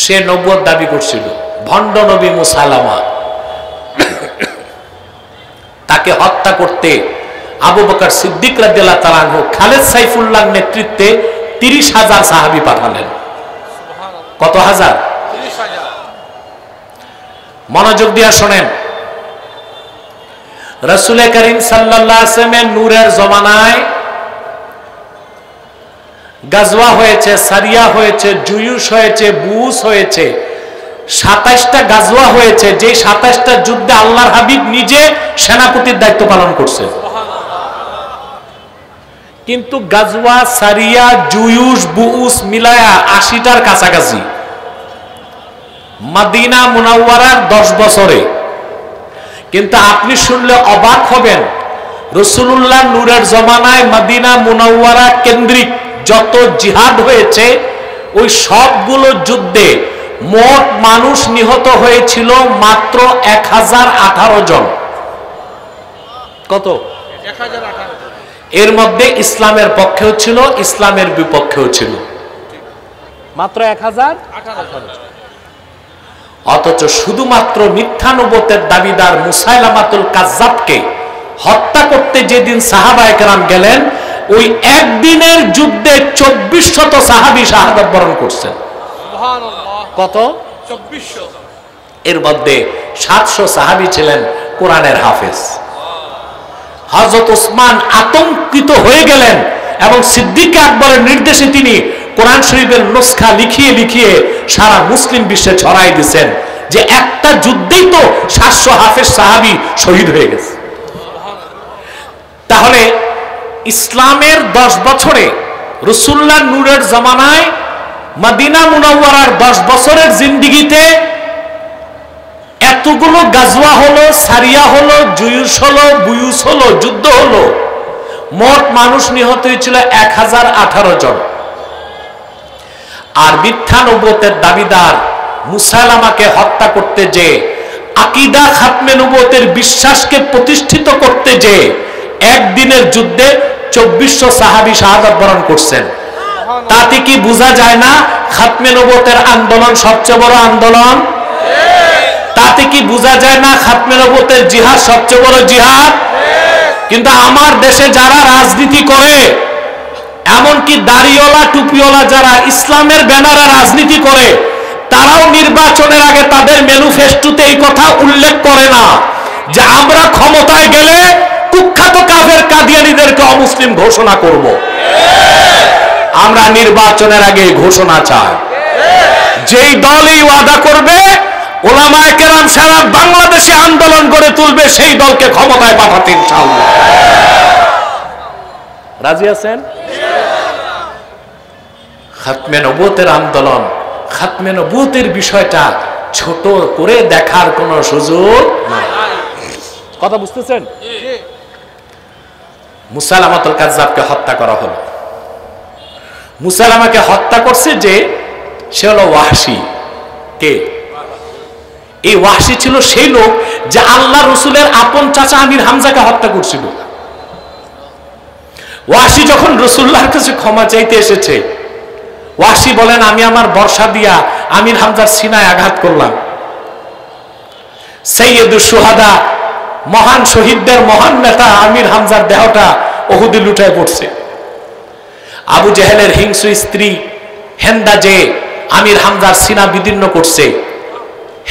A: সে নবুয়ত দাবি করছিল, ভণ্ড নবী মুসাইলামা। তাকে হত্যা করতে আবু বকর সিদ্দিক রাদিয়াল্লাহু তাআলা আনহু খালেদ সাইফুল্লাহর নেতৃত্বে ৩০,০০০ সাহাবী পাঠালেন। কত হাজার? ৩০,০০০। মনোযোগ দিয়ে শোনেন, রাসূল করিম সাল্লাল্লাহু আলাইহি ওয়াসাল্লামের নূরের জমানায় গাজওয়া হয়েছে, সারিয়া হয়েছে, জুয়ুশ হয়েছে, বুস হয়েছে, ২৭টা গাজওয়া হয়েছে। যে ২৭টা যুদ্ধে আল্লাহর হাবিব নিজে সেনাপতির দায়িত্ব পালন করছেন। কিন্তু গাজওয়া, সারিয়া, জুয়ুশ, বুস মিলায়া ৮০টার কাছাকাছি। মদিনা মুনাওয়ারার ১০ বছরে। কিন্তু আপনি শুনলে অবাক হবেন, রাসূলুল্লাহ নূরের জমানায় মদিনা মুনাওয়ারা কেন্দ্রিক যত জিহাদ হয়েছে ওই সবগুলো যুদ্ধে মোট মানুষ নিহত হয়েছিল মাত্র ১০১৮ জন। কত? ১০১৮। এর মধ্যে ইসলামের পক্ষেও ছিল, ইসলামের বিপক্ষেও ছিল, মাত্র ১০১৮। অথচ শুধুমাত্র মিথ্যা নবুয়তের দাবিদার মুসাইলামাতুল কাজ্জাবকে হত্যা করতে যেদিন সাহাবায়ে কেরাম গেলেন, ওই একদিনের যুদ্ধে ২৪০০ সাহাবী শাহাদাত বরণ করছেন। সুবহানাল্লাহ। কত? ২৪০০। এর মধ্যে ৭০০ সাহাবী ছিলেন কোরআনের হাফেজ। হযরত ওসমান আতঙ্কিত হয়ে গেলেন এবং সিদ্দিক আকবরের নির্দেশে তিনি কোরআন শরীফের নুসখা লিখিয়ে লিখিয়ে সারা মুসলিম বিশ্বে ছড়াই দিয়েছেন যে একটা যুদ্ধেই তো ৭০০ হাফেজ সাহাবী শহীদ হয়ে গেছে। তাহলে ইসলামের ১০ বছরে রাসূলুল্লাহ নূরের জামানায় মদিনা মুনাওয়ারার ১০ বছরের জিন্দেগিতে এতগুলো গাজওয়া হলো, সারিয়া হলো, জুয়ুশ হলো, বুয়ুস হলো, যুদ্ধ হলো, মোট মানুষ নিহত হয়েছিল ১০১৮ জন। আর মিথ্যা নবুয়তের দাবিদার মুসাইলামাকে হত্যা করতে যে, আকীদা খাতমে নবুয়তের বিশ্বাসকে প্রতিষ্ঠিত করতে যে একদিনের যুদ্ধে ২৪০০ সাহাবী শাহাদাত বরণ করছেন। তাতে কি বোঝা যায় না খাতমে নবুয়তের আন্দোলন সবচেয়ে বড় আন্দোলন? তাতে কি বোঝা যায় না খাতমে নবুয়তের জিহাদ সবচেয়ে বড় জিহাদ? কিন্তু আমার দেশে যারা রাজনীতি করে, এমনকি দাড়িওয়ালা টুপিওয়ালা যারা ইসলামের ব্যানারে রাজনীতি করে, তারাও নির্বাচনের আগে তাদের ম্যানিফেস্টোতে এই কথা উল্লেখ করে না যে আমরা ক্ষমতায় গেলে কুখ্যাত কাফের কাদিয়ানীদেরকে অমুসলিম ঘোষণা করব। আমরা নির্বাচনের আগে ঘোষণা চাই। যেই দল এই ওয়াদা করবে, ওলামায়ে কেরাম সারা বাংলাদেশে আন্দোলন করে তুলবে সেই দলকে ক্ষমতায় পাঠাতে ইনশাআল্লাহ। রাজি আছেন? খাতমে নবুয়তের আন্দোলন, খাতমে নবুয়তের বিষয়টা ছোট করে দেখার কোন সুযোগ নাই। কথা বুঝতেছেন? মুসাইলামাতুল কাজ্জাবকে হত্যা করা হলো। মুসাইলামাকে হত্যা করছে যে, সে হলো ওয়াহশী। কে? এই ওয়াহশী ছিল সেই লোক যে আল্লাহ রসুলের আপন চাচা আমির হামজাকে হত্যা করছিল। ওয়াহশী যখন রাসূলুল্লাহর কাছে ক্ষমা চাইতে এসেছে, ওয়াহশী বলেন, আমি আমার বর্শা দিয়া আমির হামজার সিনায় আঘাত করলাম। সাইয়্যিদুশ শুহাদা, মহান শহীদদের মহান নেতা আমির হামজার দেহটা উহুদে লুটায় পড়ছে। আবু জেহেলের হিংস্র স্ত্রী হেন্দা যে আমির হামজার সিনা বিদীর্ণ করছে,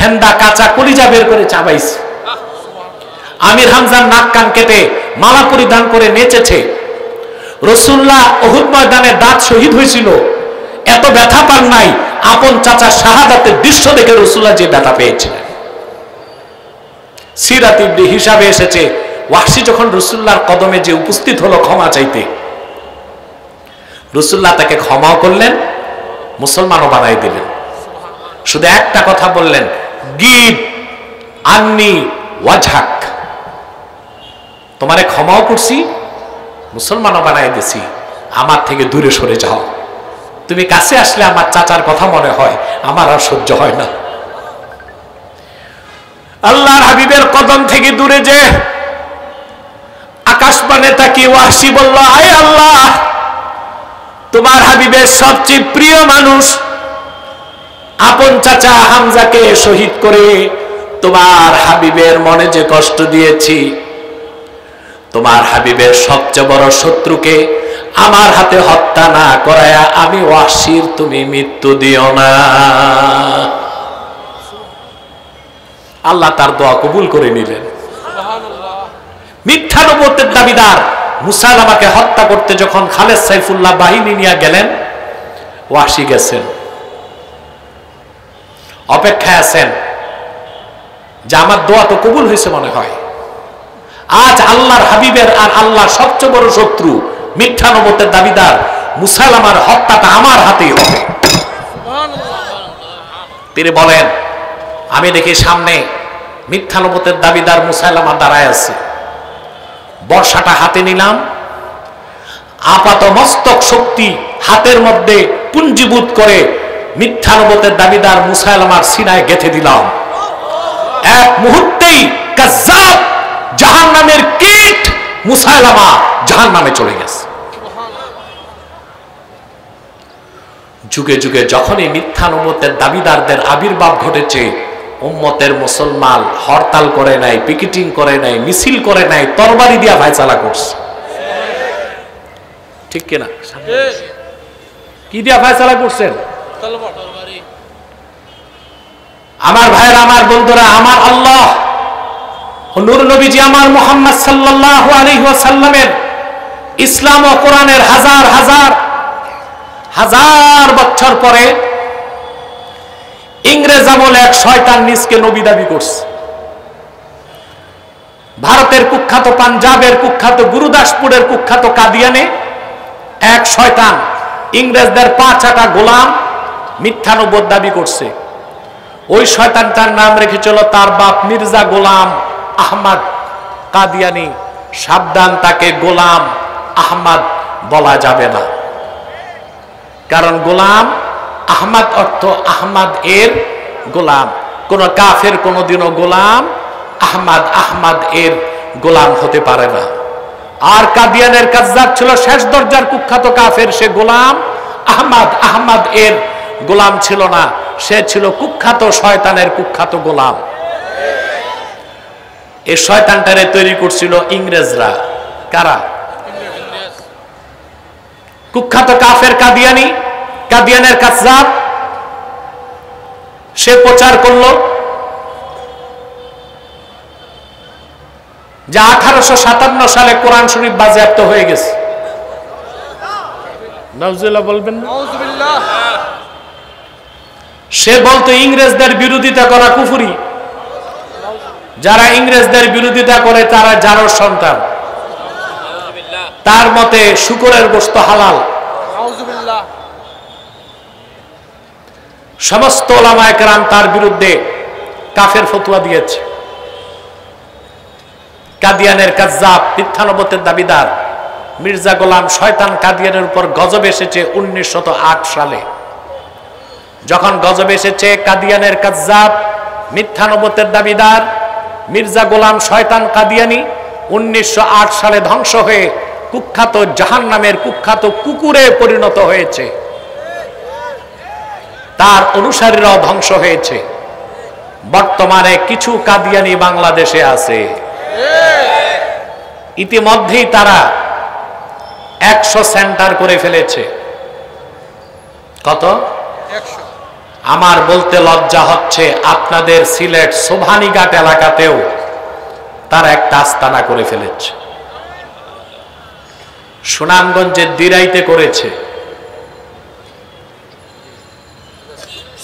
A: হেন্দা কাঁচা কলিজা বের করে চাবাইছে, আমির হামজার নাক কান কেটে মালা পরিধান করে নেচেছে। রাসূলুল্লাহ উহুদ ময়দানে দাঁত শহীদ হয়েছিল, এত ব্যথা পান নাই, আপন চাচা শাহাদাতের দৃশ্য দেখে রাসূলুল্লাহ যে ব্যথা পেয়েছিলেন। সিরাত ইবনে হিসাবে এসেছে, ওয়াহশী যখন রাসূলুল্লাহর কদমে যে উপস্থিত হলো ক্ষমা চাইতে, রাসূলুল্লাহ তাকে ক্ষমাও করলেন, মুসলমানও বানাই দিলেন। শুধু একটা কথা বললেন, গিভ আন্নি ওয়াজহাক, তোমারে ক্ষমাও করছি, মুসলমানও বানাই দিছি, আমার থেকে দূরে সরে যাও। তুমি কাছে আসলে আমার চাচার কথা মনে হয়, আমার আর সহ্য হয় না। আল্লাহর হাবিবের কদম থেকে দূরে যে আকাশবাণে তাকিয়ে ওয়াহশী বলল, আয় আল্লাহ, তোমার হাবিবের সবচেয়ে প্রিয় মানুষ আপন চাচা হামজাকে শহীদ করে তোমার হাবিবের মনে যে কষ্ট দিয়েছি, তোমার হাবিবের সবচেয়ে বড় শত্রুকে আমার হাতে হত্যা না করায়া আমি ওয়াহশীর তুমি মৃত্যু দিও না। আল্লাহ তার দোয়া কবুল করে নিলেন। মিথ্যা নবুয়তের দাবিদার মুসাইলামাকে হত্যা করতে যখন খালেদ সাইফুল্লাহ বাহিনী নিয়ে গেলেন, ওয়াহশী গেছেন, অপেক্ষায় আছেন যে আমার দোয়া তো কবুল হয়েছে মনে হয়, আজ আল্লাহর হাবিবের আর আল্লাহর সবচেয়ে বড় শত্রু মিথ্যা নবুয়তের দাবিদার মুসাইলামার হত্যাটা আমার হাতেই হবে। তিনি বলেন, আমি দেখি সামনে মিথ্যা নবুয়তের দাবিদার মুসাইলামা দাঁড়ায় আছে, বর্ষাটা হাতে নিলাম, আপাত মস্তক শক্তি হাতের মধ্যে পুঞ্জীভূত করে মিথ্যা নবুয়তের দাবিদার মুসাইলামার সিনায় গেঁথে দিলাম। এক মুহূর্তেই কাজ্জাব জাহান্নামের কীট মুসাইলামা জাহান্নামে চলে গেছে। যুগে যুগে যখনই মিথ্যা নবুয়তের দাবিদারদের আবির্ভাব ঘটেছে, উম্মতের মুসলমান হরতাল করে নাই, পিকেটিং করে নাই, মিছিল করে নাই, তরবারি দিয়া ফায়সালা করছে। ঠিক কিনা? কি দিয়া ফায়সালা করছেন? আমার ভাইয়েরা, আমার বন্ধুরা, আমার আল্লাহ নূর নবীজি আমার মুহাম্মদ সাল্লাল্লাহু আলাইহি ওয়াসাল্লামের ইসলাম ও কোরআনের হাজার হাজার হাজার বছর পরে ইংরেজ আমলে এক শয়তান নিজকে নবী দাবি করছে। ভারতের কুখ্যাত, পাঞ্জাবের কুখ্যাত, গুরুদাসপুরের কুখ্যাত কাদিয়ানে এক শয়তান ইংরেজদের 5 গোলাম মিথ্যা নবুয়ত দাবি করছে। ওই শয়তানটার নাম রেখেছিল তার বাপ মির্জা গোলাম আহমদ কাদিয়ানি। সাবধান, তাকে গোলাম আহমদ বলা যাবে না, কারণ গোলাম আহমদ অর্থ আহমদ এর গোলাম। কোন কাফের কোনদিনও গোলাম আহমদ এর গোলাম হতে পারে না। আর কাদিয়ানের কাজ্জাব ছিল শেষ দরজার কুখ্যাত কাফের, সে গোলাম আহমদ এর গোলাম ছিল না, সে ছিল কুখ্যাত শয়তানের কুখ্যাত গোলাম। এই শয়তানটারে তৈরি করছিল ইংরেজরা। কারা? কুখ্যাত কাফের কাদিয়ানি, কাদিয়ানের কাজ্জাব। সে প্রচার করলো যে 1857 সালে কোরআন শরীফ বাজেয়াপ্ত হয়ে গেছে। নাউজুবিল্লাহ বলবেন না? সে বলতো ইংরেজদের বিরোধিতা করা কুফরি, যারা ইংরেজদের বিরোধিতা করে তারা জারর সন্তান। তার মতে শূকরের গোশত হালাল। সমস্ত উলামায়ে কেরাম তার বিরুদ্ধে কাফের ফতোয়া দিয়েছে। কাদিয়ানের কাজ্জাব, মিথ্যা নবুয়তের দাবিদার মির্জা গোলাম শয়তান কাদিয়ানের উপর গজব এসেছে 1908 সালে। যখন গজব এসেছে, কাদিয়ানের কাজ্জাব, মিথ্যা নবুয়তের দাবিদার মির্জা গোলাম শয়তান কাদিয়ানি 1908 সালে ধ্বংস হয়ে কুখ্যাত জাহান্নামের কুখ্যাত কুকুরে পরিণত হয়েছে। তার অনুসারীরাও ধ্বংস হয়েছে। বর্তমানে কিছু কাদিয়ানি বাংলাদেশে আছে। ইতিমধ্যেই তারা 100 সেন্টার করে ফেলেছে। কত? আমার বলতে লজ্জা হচ্ছে, আপনাদের সিলেট সোভানীঘাট এলাকাতেও তারা একটা আস্তানা করে ফেলেছে, সুনামগঞ্জের দিরাইতে করেছে,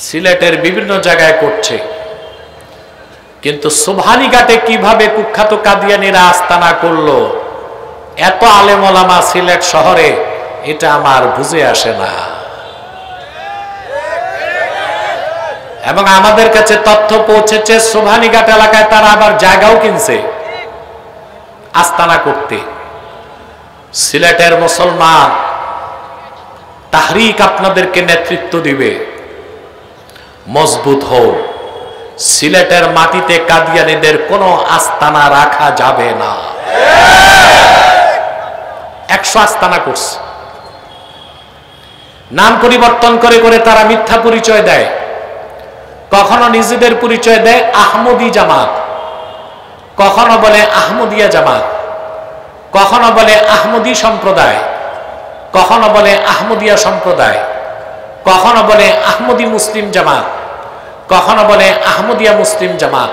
A: সিলেটের বিভিন্ন জায়গায় করছে। কিন্তু সোভানীঘাটে কিভাবে কুখ্যাত কাদিয়ানীরা আস্তানা করলো, এত আলেম ওলামা সিলেট শহরে, এটা আমার বুঝে আসে না। এবং আমাদের কাছে তথ্য পৌঁছেছে সোভানীঘাট এলাকায় তারা আবার জায়গাও কিনছে আস্তানা করতে। সিলেটের মুসলমান তাহরিক আপনাদেরকে নেতৃত্ব দিবে, মজবুত হও। সিলেটের মাটিতে কাদিয়ানীদের কোনো আস্তানা রাখা যাবে না। 100 আস্তানা করছে, নাম পরিবর্তন করে করে তারা মিথ্যা পরিচয় দেয়। কখনো নিজেদের পরিচয় দেয় আহমদি জামাত, কখনো বলে আহমদিয়া জামাত, কখনো বলে আহমদি সম্প্রদায়, কখনো বলে আহমদিয়া সম্প্রদায়, কখনো বলে আহমদি মুসলিম জামাত, কখনো বলে আহমদিয়া মুসলিম জামাত।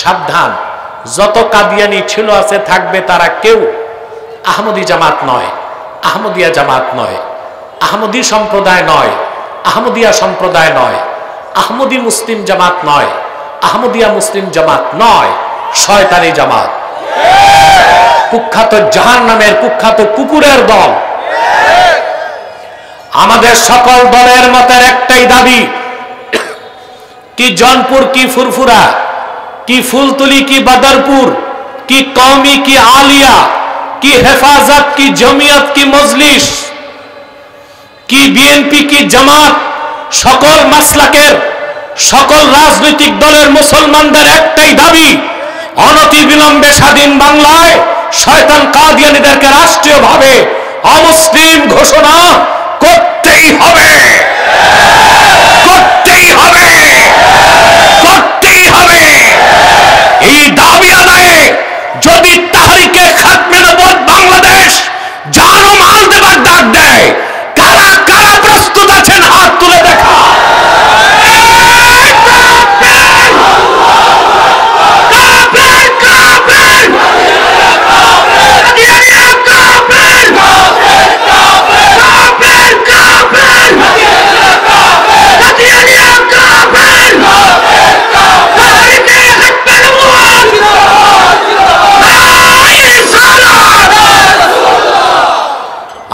A: সাবধান, যত কাদিয়ানি ছিল আছে থাকবে, তারা কেউ আহমদি জামাত নয়, আহমদিয়া জামাত নয়, আহমদি সম্প্রদায় নয়, আহমদিয়া সম্প্রদায় নয়, আহমদি মুসলিম জামাত নয়, আহমদিয়া মুসলিম জামাত নয়, শয়তানি জামাত, কুখ্যাত জাহান্নামের কুখ্যাত কুকুরের দল। আমাদের সকল দলের মতের একটাই দাবি, কি জনপুর, কি ফুরফুরা, কি ফুলতুলি, কি বদরপুর, কি কওমি, কি আলিয়া, কি হেফাজত, কি জমিয়ত, কি মজলিস, কি বিএনপি, কি জামাত, সকল মাসলাকের সকল রাজনৈতিক দলের মুসলমানদের একটাই দাবি, অনতি বিলম্বে স্বাধীন বাংলায় শয়তান কাদিয়ানীদেরকে রাষ্ট্রীয়ভাবে অমুসলিম ঘোষণা করতেই হবে, করতেই হবে, করতেই হবে। এই দাবি আদায়ে যদি তাহরিকে খাতমে নবুওয়াত বাংলাদেশ জান ও মাল দেবার ডাক দেয়, কারা কারা প্রস্তুত আছেন হাত তুলে দেখা।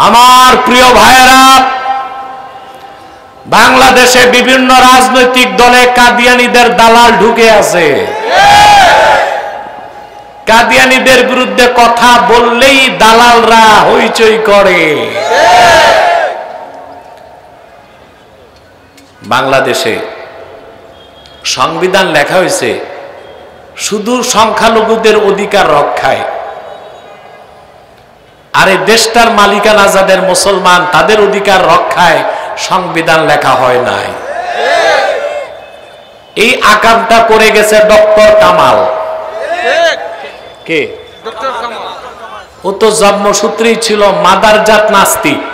A: আমার প্রিয় ভাইয়েরা, বাংলাদেশে বিভিন্ন রাজনৈতিক দলে কাদিয়ানীদের দালাল ঢুকে আছে। কাদিয়ানীদের বিরুদ্ধে কথা বললেই দালালরা হইচই করে। বাংলাদেশে সংবিধান লেখা হয়েছে শুধু সংখ্যালঘুদের অধিকার রক্ষায়, আর এই দেশটার মালিকানা যাদের মুসলমান তাদের অধিকার রক্ষায় সংবিধান লেখা হয় নাই। এই আকামটা করে গেছে ডক্টর কামাল। কে? ও তো জন্মসূত্রেই ছিল মাদারজাত নাস্তিক।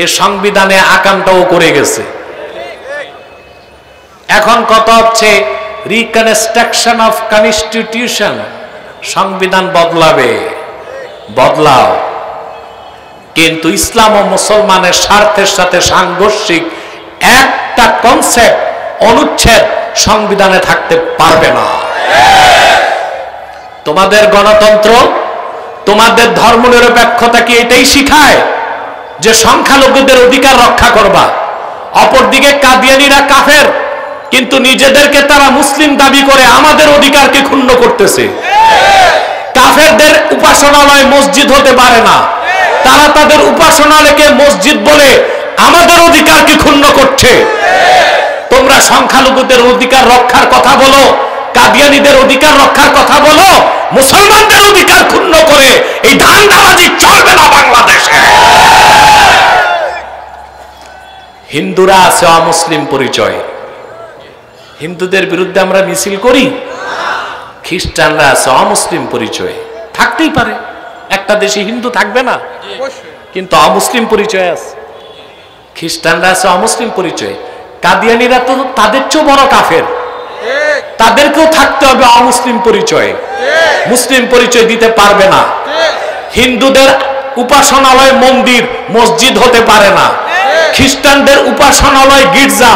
A: এ সংবিধানে আকামটাও করে গেছে। এখন কথা হচ্ছে রিকনস্ট্রাকশন অফ কনস্টিটিউশন, সংবিধান বদলাবে, বদলাও, কিন্তু ইসলাম ও মুসলমানের স্বার্থের সাথে সাংঘর্ষিক একটা কনসেপ্ট, অনুচ্ছেদ সংবিধানে থাকতে পারবে না। তোমাদের গণতন্ত্র, তোমাদের ধর্মনিরপেক্ষতা কি এটাই শিখায় যে সংখ্যালঘুদের অধিকার রক্ষা করবা? অপরদিকে কাদিয়ানীরা কাফের, কিন্তু নিজেদেরকে তারা মুসলিম দাবি করে আমাদের অধিকারকে ক্ষুণ্ণ করতেছে। কাফেরদের উপাসনালয় মসজিদ হতে পারে না, তারা তাদের উপাসনালয়কে মসজিদ বলে আমাদের অধিকারকে ক্ষুণ্ণ করছে। তোমরা সংখ্যালঘুদের অধিকার রক্ষার কথা বলো, কাদিয়ানীদের অধিকার রক্ষার কথা বলো, মুসলমানদের অধিকার ক্ষুণ্ণ করে এই ধান্দাবাজি চলবে না বাংলাদেশে। হিন্দুরা আছে অমুসলিম পরিচয়, হিন্দুদের বিরুদ্ধে আমরা মিছিল করি। খ্রিস্টানরা আছে অমুসলিম পরিচয়, থাকতেই পারে, একটা দেশে হিন্দু থাকবে না, কিন্তু অমুসলিম পরিচয় আছে। খ্রিস্টানরা আছে অমুসলিম পরিচয়, কাদিয়ানিরা তো তাদের চেয়েও বড় কাফের, তাদেরকেও থাকতে হবে অমুসলিম পরিচয়, মুসলিম পরিচয় দিতে পারবে না। হিন্দুদের উপাসনালয় মন্দির মসজিদ হতে পারে না, খ্রিস্টানদের উপাসনালয় গির্জা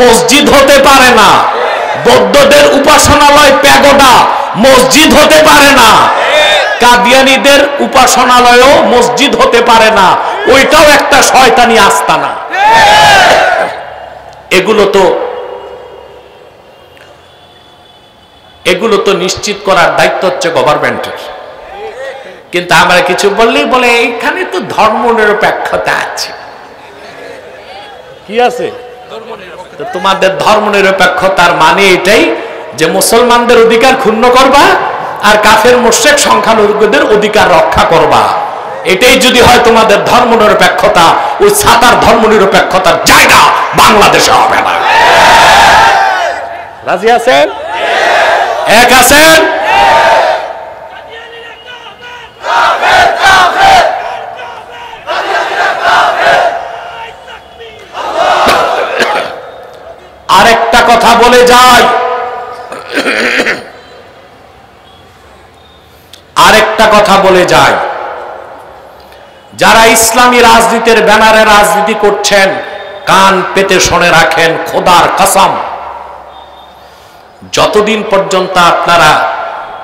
A: মসজিদ হতে পারে না, বৌদ্ধদের উপাসনালয় প্যাগোডা মসজিদ হতে পারে না, কাদিয়ানীদের উপাসনালয়ও মসজিদ হতে পারে না, ওইটাও একটা শয়তানি আস্তানা। এগুলো তো নিশ্চিত করার দায়িত্ব হচ্ছে গভর্নমেন্টের। কিন্তু আমরা কিছু বললেই বলে এইখানে তো ধর্মনিরপেক্ষতা আছে। কি আছে? তোমাদের ধর্মনিরপেক্ষতার মানে এটাই যে মুসলমানদের অধিকার ক্ষুণ্ণ করবা আর কাফের মুশরিক সংখ্যালঘুদের অধিকার রক্ষা করবা। এটাই যদি হয় তোমাদের ধর্মনিরপেক্ষতা, ওই ছাতার ধর্মনিরপেক্ষতার জায়গা বাংলাদেশে হবে না। রাজি আছেন? এক আছেন? আরেকটা কথা বলে যায়, যারা ইসলামী রাজনীতির ব্যানারে রাজনীতি করছেন কান পেতে শুনে রাখেন, খোদার কসম, যতদিন পর্যন্ত আপনারা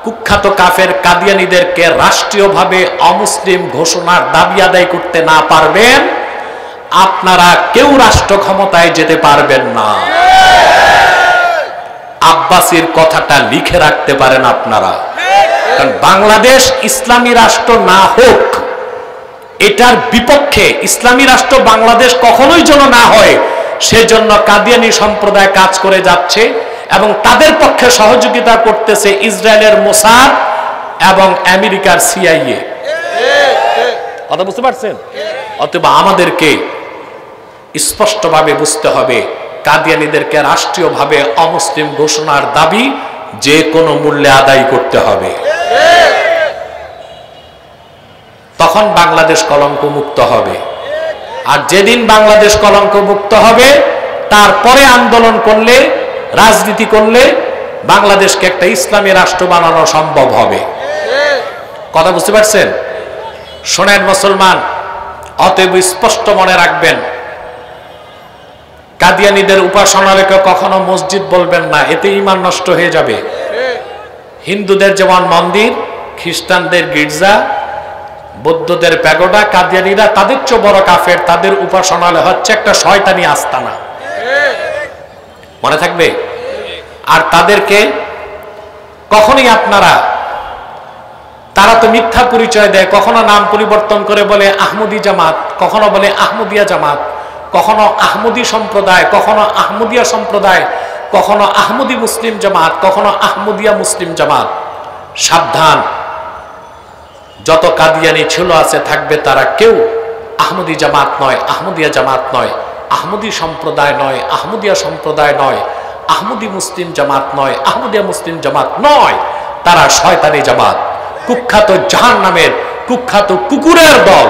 A: কুখ্যাত কাফের কাদিয়ানীদেরকে রাষ্ট্রীয়ভাবে অমুসলিম ঘোষণার দাবি আদায় করতে না পারবেন, আপনারা কেউ রাষ্ট্র ক্ষমতায় যেতে পারবেন না। আব্বাসীর কথাটা লিখে রাখতে পারেন আপনারা। কারণ বাংলাদেশ ইসলামী রাষ্ট্র না হোক, এটার বিপক্ষে ইসলামী রাষ্ট্র বাংলাদেশ কখনোই যেন না হয়, সেজন্য কাদিয়ানী সম্প্রদায় কাজ করে যাচ্ছে এবং তাদের পক্ষে সহযোগিতা করতেছে ইসরায়েলের মোসাদ এবং আমেরিকার সিআইএ। কথা বুঝতে পারছেন? অতএব আমাদেরকে স্পষ্টভাবে বুঝতে হবে, কাদিয়ানীদেরকে রাষ্ট্রীয়ভাবে অমুসলিম ঘোষণার দাবি যে কোনো মূল্যে আদায় করতে হবে। তখন বাংলাদেশ কলঙ্ক মুক্ত হবে। আর যেদিন বাংলাদেশ কলঙ্ক মুক্ত হবে, তারপরে আন্দোলন করলে, রাজনীতি করলে বাংলাদেশকে একটা ইসলামী রাষ্ট্র বানানো সম্ভব হবে। কথা বুঝতে পারছেন? শোনেন মুসলমান, অতএব স্পষ্ট মনে রাখবেন, কাদিয়ানীদের উপাসনালয়কে কখনো মসজিদ বলবেন না, এতে ঈমান নষ্ট হয়ে যাবে। হিন্দুদের যেমন মন্দির, খ্রিস্টানদের গির্জা, বৌদ্ধদের প্যাগোডা, কাদিয়ানীরা তাদের চেয়ে বড় কাফের, তাদের উপাসনালয় হচ্ছে একটা শয়তানি আস্তানা। মনে থাকবে? আর তাদেরকে কখনোই আপনারা, তারা তো মিথ্যা পরিচয় দেয়, কখনো নাম পরিবর্তন করে বলে আহমদি জামাত, কখনো বলে আহমদিয়া জামাত, কখনো আহমদি সম্প্রদায়, কখনো আহমদিয়া সম্প্রদায়, কখনো আহমদি মুসলিম জামাত, কখনো আহমদিয়া মুসলিম জামাত। সাবধান, যত কাদিয়ানি ছিল আছে থাকবে, তারা কেউ আহমদি জামাত নয়, আহমদিয়া জামাত নয়, আহমদি সম্প্রদায় নয়, আহমদিয়া সম্প্রদায় নয়, আহমদি মুসলিম জামাত নয়, আহমদিয়া মুসলিম জামাত নয়, তারা শয়তানি জামাত, কুখ্যাত জাহান্নামের কুখ্যাত কুকুরের দল।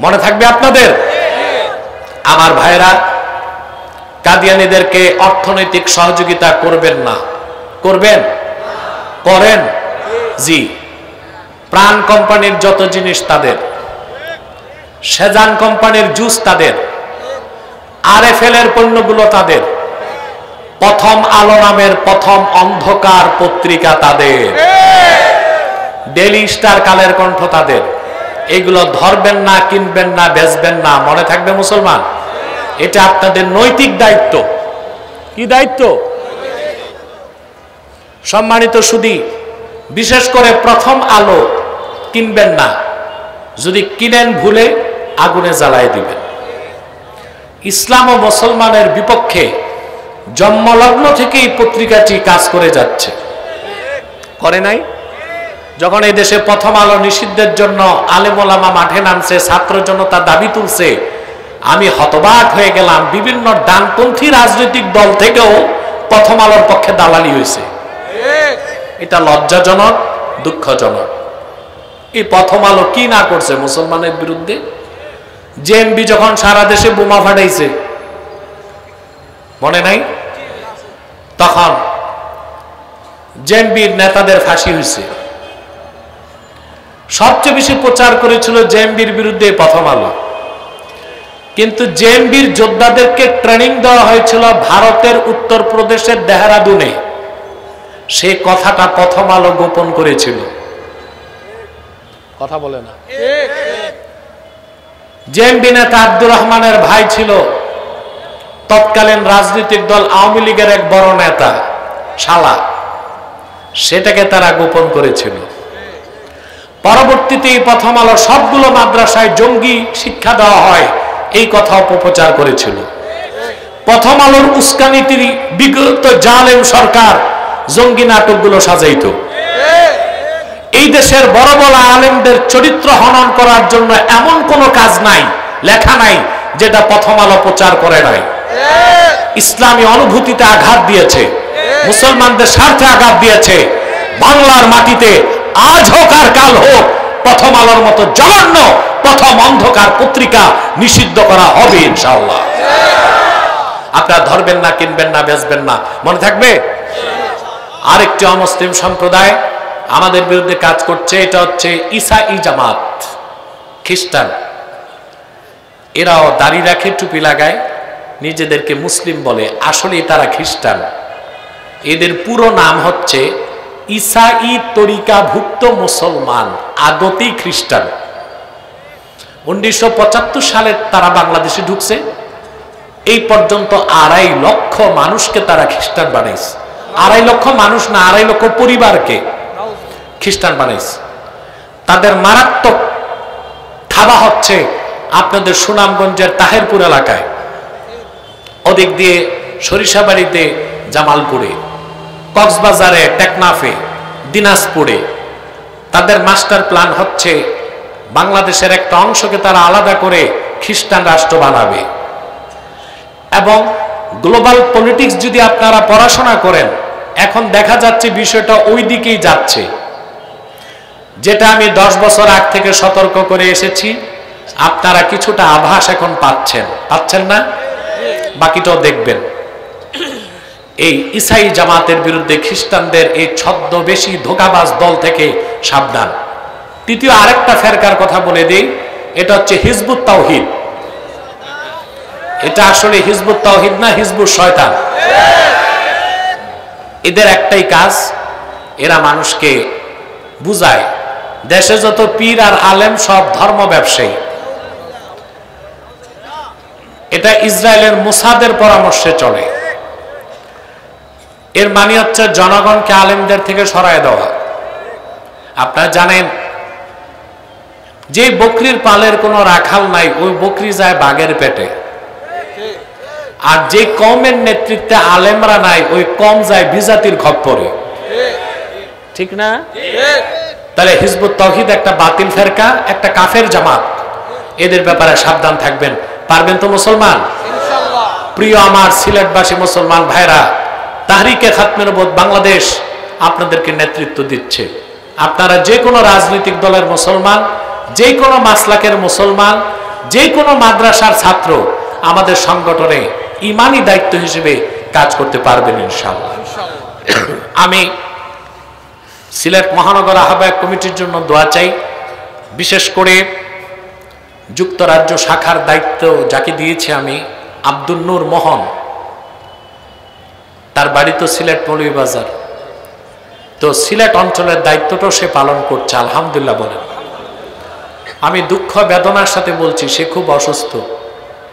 A: মনে থাকবে আপনাদের? আমার ভাইরা, কাদিয়ানীদেরকে অর্থনৈতিক সহযোগিতা করবেন না। করবেন? করেন? জি। প্রাণ কোম্পানির যত জিনিস তাদের, সেজান কোম্পানির জুস তাদের, আরএফএল এর পণ্যগুলো তাদের, প্রথম আলো নামের প্রথম অন্ধকার পত্রিকা তাদের, ডেইলি স্টার, কালের কণ্ঠ তাদের। এগুলো ধরবেন না, কিনবেন না, বেচবেন না। মনে থাকবে মুসলমান, এটা আপনাদের নৈতিক দায়িত্ব। কি দায়িত্ব? সম্মানিত সুধী, বিশেষ করে প্রথম আলো কিনবেন না, যদি কিনেন ভুলে আগুনে জ্বালায় দিবেন। ইসলাম ও মুসলমানের বিপক্ষে জন্মলগ্ন থেকেই পত্রিকাটি কাজ করে যাচ্ছে, করে নাই? যখন এই দেশে প্রথম আলো নিষিদ্ধের জন্য আলেম ওলামা মাঠে নামছে, ছাত্র জনতা দাবি তুলছে, আমি হতবাক হয়ে গেলাম। বিভিন্ন ডানপন্থী রাজনৈতিক দল থেকেও প্রথম আলোর পক্ষে দালালি হয়েছে। এটা লজ্জাজনক, দুঃখজনক। এই প্রথম আলো কি না করছে মুসলমানের বিরুদ্ধে? জেএমবি যখন সারা দেশে বোমা ফাটাইছে, মনে নাই? তখন জেএমবির নেতাদের ফাঁসি হয়েছে। সবচেয়ে বেশি প্রচার করেছিল জেএমবির বিরুদ্ধে প্রথম আলো, কিন্তু জেএমবির যোদ্ধাদেরকে ট্রেনিং দেওয়া হয়েছিল ভারতের উত্তরপ্রদেশের দেহরাদুনে। সেই কথাটা প্রথম আলো গোপন করেছিল। কথা বলে না। জেএমবি নেতা আব্দুর রহমানের ভাই ছিল তৎকালীন রাজনৈতিক দল আওয়ামী লীগের এক বড় নেতা, শালা। সেটাকে তারা গোপন করেছিল। পরবর্তীতে প্রথম আলো সবগুলো মাদ্রাসায় জঙ্গি শিক্ষা দেওয়া হয় এই কথা অপপ্রচার করেছিল। প্রথম আলোর উস্কানিতে বিগত জালেম সরকার জঙ্গি নাটকগুলো সাজাইত। এই দেশের বড় বড় আলেমদের চরিত্র হনন করার জন্য এমন কোনো কাজ নাই, লেখা নাই, যেটা প্রথম আলো প্রচার করে নাই। ইসলামী অনুভূতিতে আঘাত দিয়েছে, মুসলমানদের স্বার্থে আঘাত দিয়েছে। বাংলার মাটিতে আজ হোক আর কাল হোক প্রথম আলোর মতো জঘন্য প্রথম অন্ধকার পত্রিকা নিষিদ্ধ করা হবে ইনশাআল্লাহ। আপনারা ধরবেন না, কিনবেন না, বেচবেন না, মনে থাকবে। আরেকটি অমুসলিম সম্প্রদায় আমাদের বিরুদ্ধে কাজ করছে, এটা হচ্ছে ঈসাই জামাত, খ্রিস্টান। এরাও দাড়ি রাখে, টুপি লাগায়, নিজেদেরকে মুসলিম বলে, আসলে তারা খ্রিস্টান। এদের পুরো নাম হচ্ছে ঈসাই তরিকাভুক্ত মুসলমান, আগতেই খ্রিস্টান। 1975 সালে তারা বাংলাদেশে ঢুকছে। এই পর্যন্ত 2.5 লক্ষ মানুষকে তারা খ্রিস্টান বানাইছে। 2.5 লক্ষ মানুষ না, 2.5 লক্ষ পরিবারকে খ্রিস্টান বানাইছে। তাদের মারাত্মক থাবা হচ্ছে আপনাদের সুনামগঞ্জের তাহেরপুর এলাকায়, ওদিক দিয়ে সরিষাবাড়িতে, জামালপুরে, কক্সবাজারে, টেকনাফে, দিনাজপুরে। তাদের মাস্টার প্ল্যান হচ্ছে বাংলাদেশের একটা অংশকে তারা আলাদা করে খ্রিস্টান রাষ্ট্র বানাবে। এবং গ্লোবাল পলিটিক্স যদি আপনারা পড়াশোনা করেন, এখন দেখা যাচ্ছে বিষয়টা ওই দিকেই যাচ্ছে, যেটা আমি 10 বছর আগ থেকে সতর্ক করে এসেছি। আপনারা কিছুটা আভাস এখন পাচ্ছেন না? বাকিটাও দেখবেন। এই ঈসাই জামাতের বিরুদ্ধে খ্রিস্টানদের এই ছদ্মবেশী ধোঁকাবাজ দল থেকে সাবধান। তৃতীয় আরেকটা ফেরকার কথা বলে দেই, এটা হচ্ছে হিজবুত তাওহীদ। এটা আসলে হিজবুত তাওহীদ না, হিজবুত শয়তান। এদের একটাই কাজ, এরা মানুষকে বুঝায় দেশে যত পীর আর আলেম সব ধর্ম ব্যবসায়ী। এটা ইসরায়েলের মোসাদের পরামর্শে চলে। এর মানে হচ্ছে জনগণকে আলেমদের থেকে সরায় দেওয়া। আপনারা জানেন যে বকরির পালের কোনো রাখাল নাই, ওই বকরি যায় বাঘের পেটে। আর যে কমের নেতৃত্বে আলেমরা নাই, ওই কম যায় বিজাতির খপ্পরে। ঠিক না? তাহলে হিজবুত তাওহীদ একটা বাতিল ফেরকা, একটা কাফের জামাত। এদের ব্যাপারে সাবধান থাকবেন। পারবেন তো মুসলমান? প্রিয় আমার সিলেটবাসী মুসলমান ভাইরা, তাহরিকে খাতমে নবুয়ত বাংলাদেশ আপনাদেরকে নেতৃত্ব দিচ্ছে। আপনারা যে কোনো রাজনৈতিক দলের মুসলমান, যে কোনো মাসলাকের মুসলমান, যে কোনো মাদ্রাসার ছাত্র আমাদের সংগঠনে ইমানি দায়িত্ব হিসেবে কাজ করতে পারবেন ইনশাআল্লাহ। আমি সিলেট মহানগর আহ্বায়ক কমিটির জন্য দোয়া চাই। বিশেষ করে যুক্তরাজ্য শাখার দায়িত্ব যাকে দিয়েছি আমি, আব্দুল নূর মোহন, তার বাড়ি তো সিলেট মৌলভীবাজার। তো সিলেট অঞ্চলের দায়িত্বটাও সে পালন করছে, আলহামদুলিল্লাহ বলেন। আমি দুঃখ বেদনার সাথে বলছি, সে খুব অসুস্থ,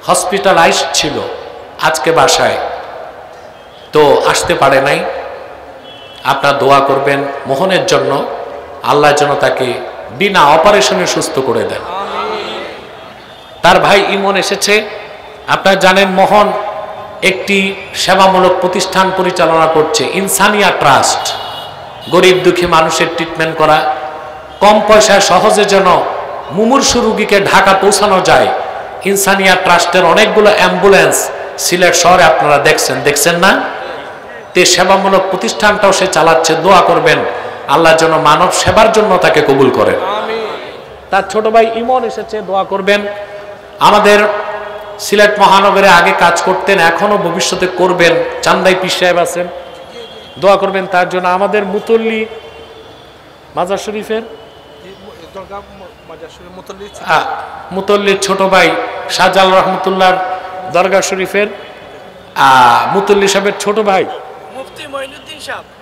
A: হসপিটালাইজড ছিল, আজকে বাসায়, তো আসতে পারে নাই। আপনারা দোয়া করবেন মোহনের জন্য, আল্লাহ যেন তাকে বিনা অপারেশনে সুস্থ করে দেন। তার ভাই ইমন এসেছে। আপনারা জানেন মোহন একটি সেবামূলক প্রতিষ্ঠান পরিচালনা করছে, ইনসানিয়া ট্রাস্ট। গরিব দুঃখী মানুষের ট্রিটমেন্ট করা, কম পয়সায় সহজে যেন মুমূর্ষু রোগীকে ঢাকা পৌঁছানো যায়। ইনসানিয়া ট্রাস্টের অনেকগুলো অ্যাম্বুলেন্স সিলেট শহরে আপনারা দেখছেন না? তে সেবামূলক প্রতিষ্ঠানটাও সে চালাচ্ছে। দোয়া করবেন আল্লাহ যেন মানব সেবার জন্য তাকে কবুল করেন। তার ছোট ভাই ইমন এসেছে, দোয়া করবেন আমাদের সিলেট মহানগরে আগে কাজ করতেন, এখনো ভবিষ্যতে করবেন। চান্দাই পীর সাহেব আছেন, দোয়া করবেন তার জন্য। আমাদের মুতল্লি মাজার শরীফের মুতল্লির ছোট ভাই শাহজাল রহমতুল্লাহর দরগা শরীফের মুতল্লি সাহেবের ছোট ভাই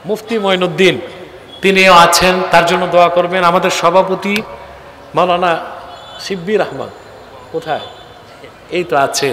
A: মুফতি মঈনুদ্দিন, তিনিও আছেন, তার জন্য দোয়া করবেন। আমাদের সভাপতি মাওলানা শিব্বির আহমদ কোথায়? এই তো আছে।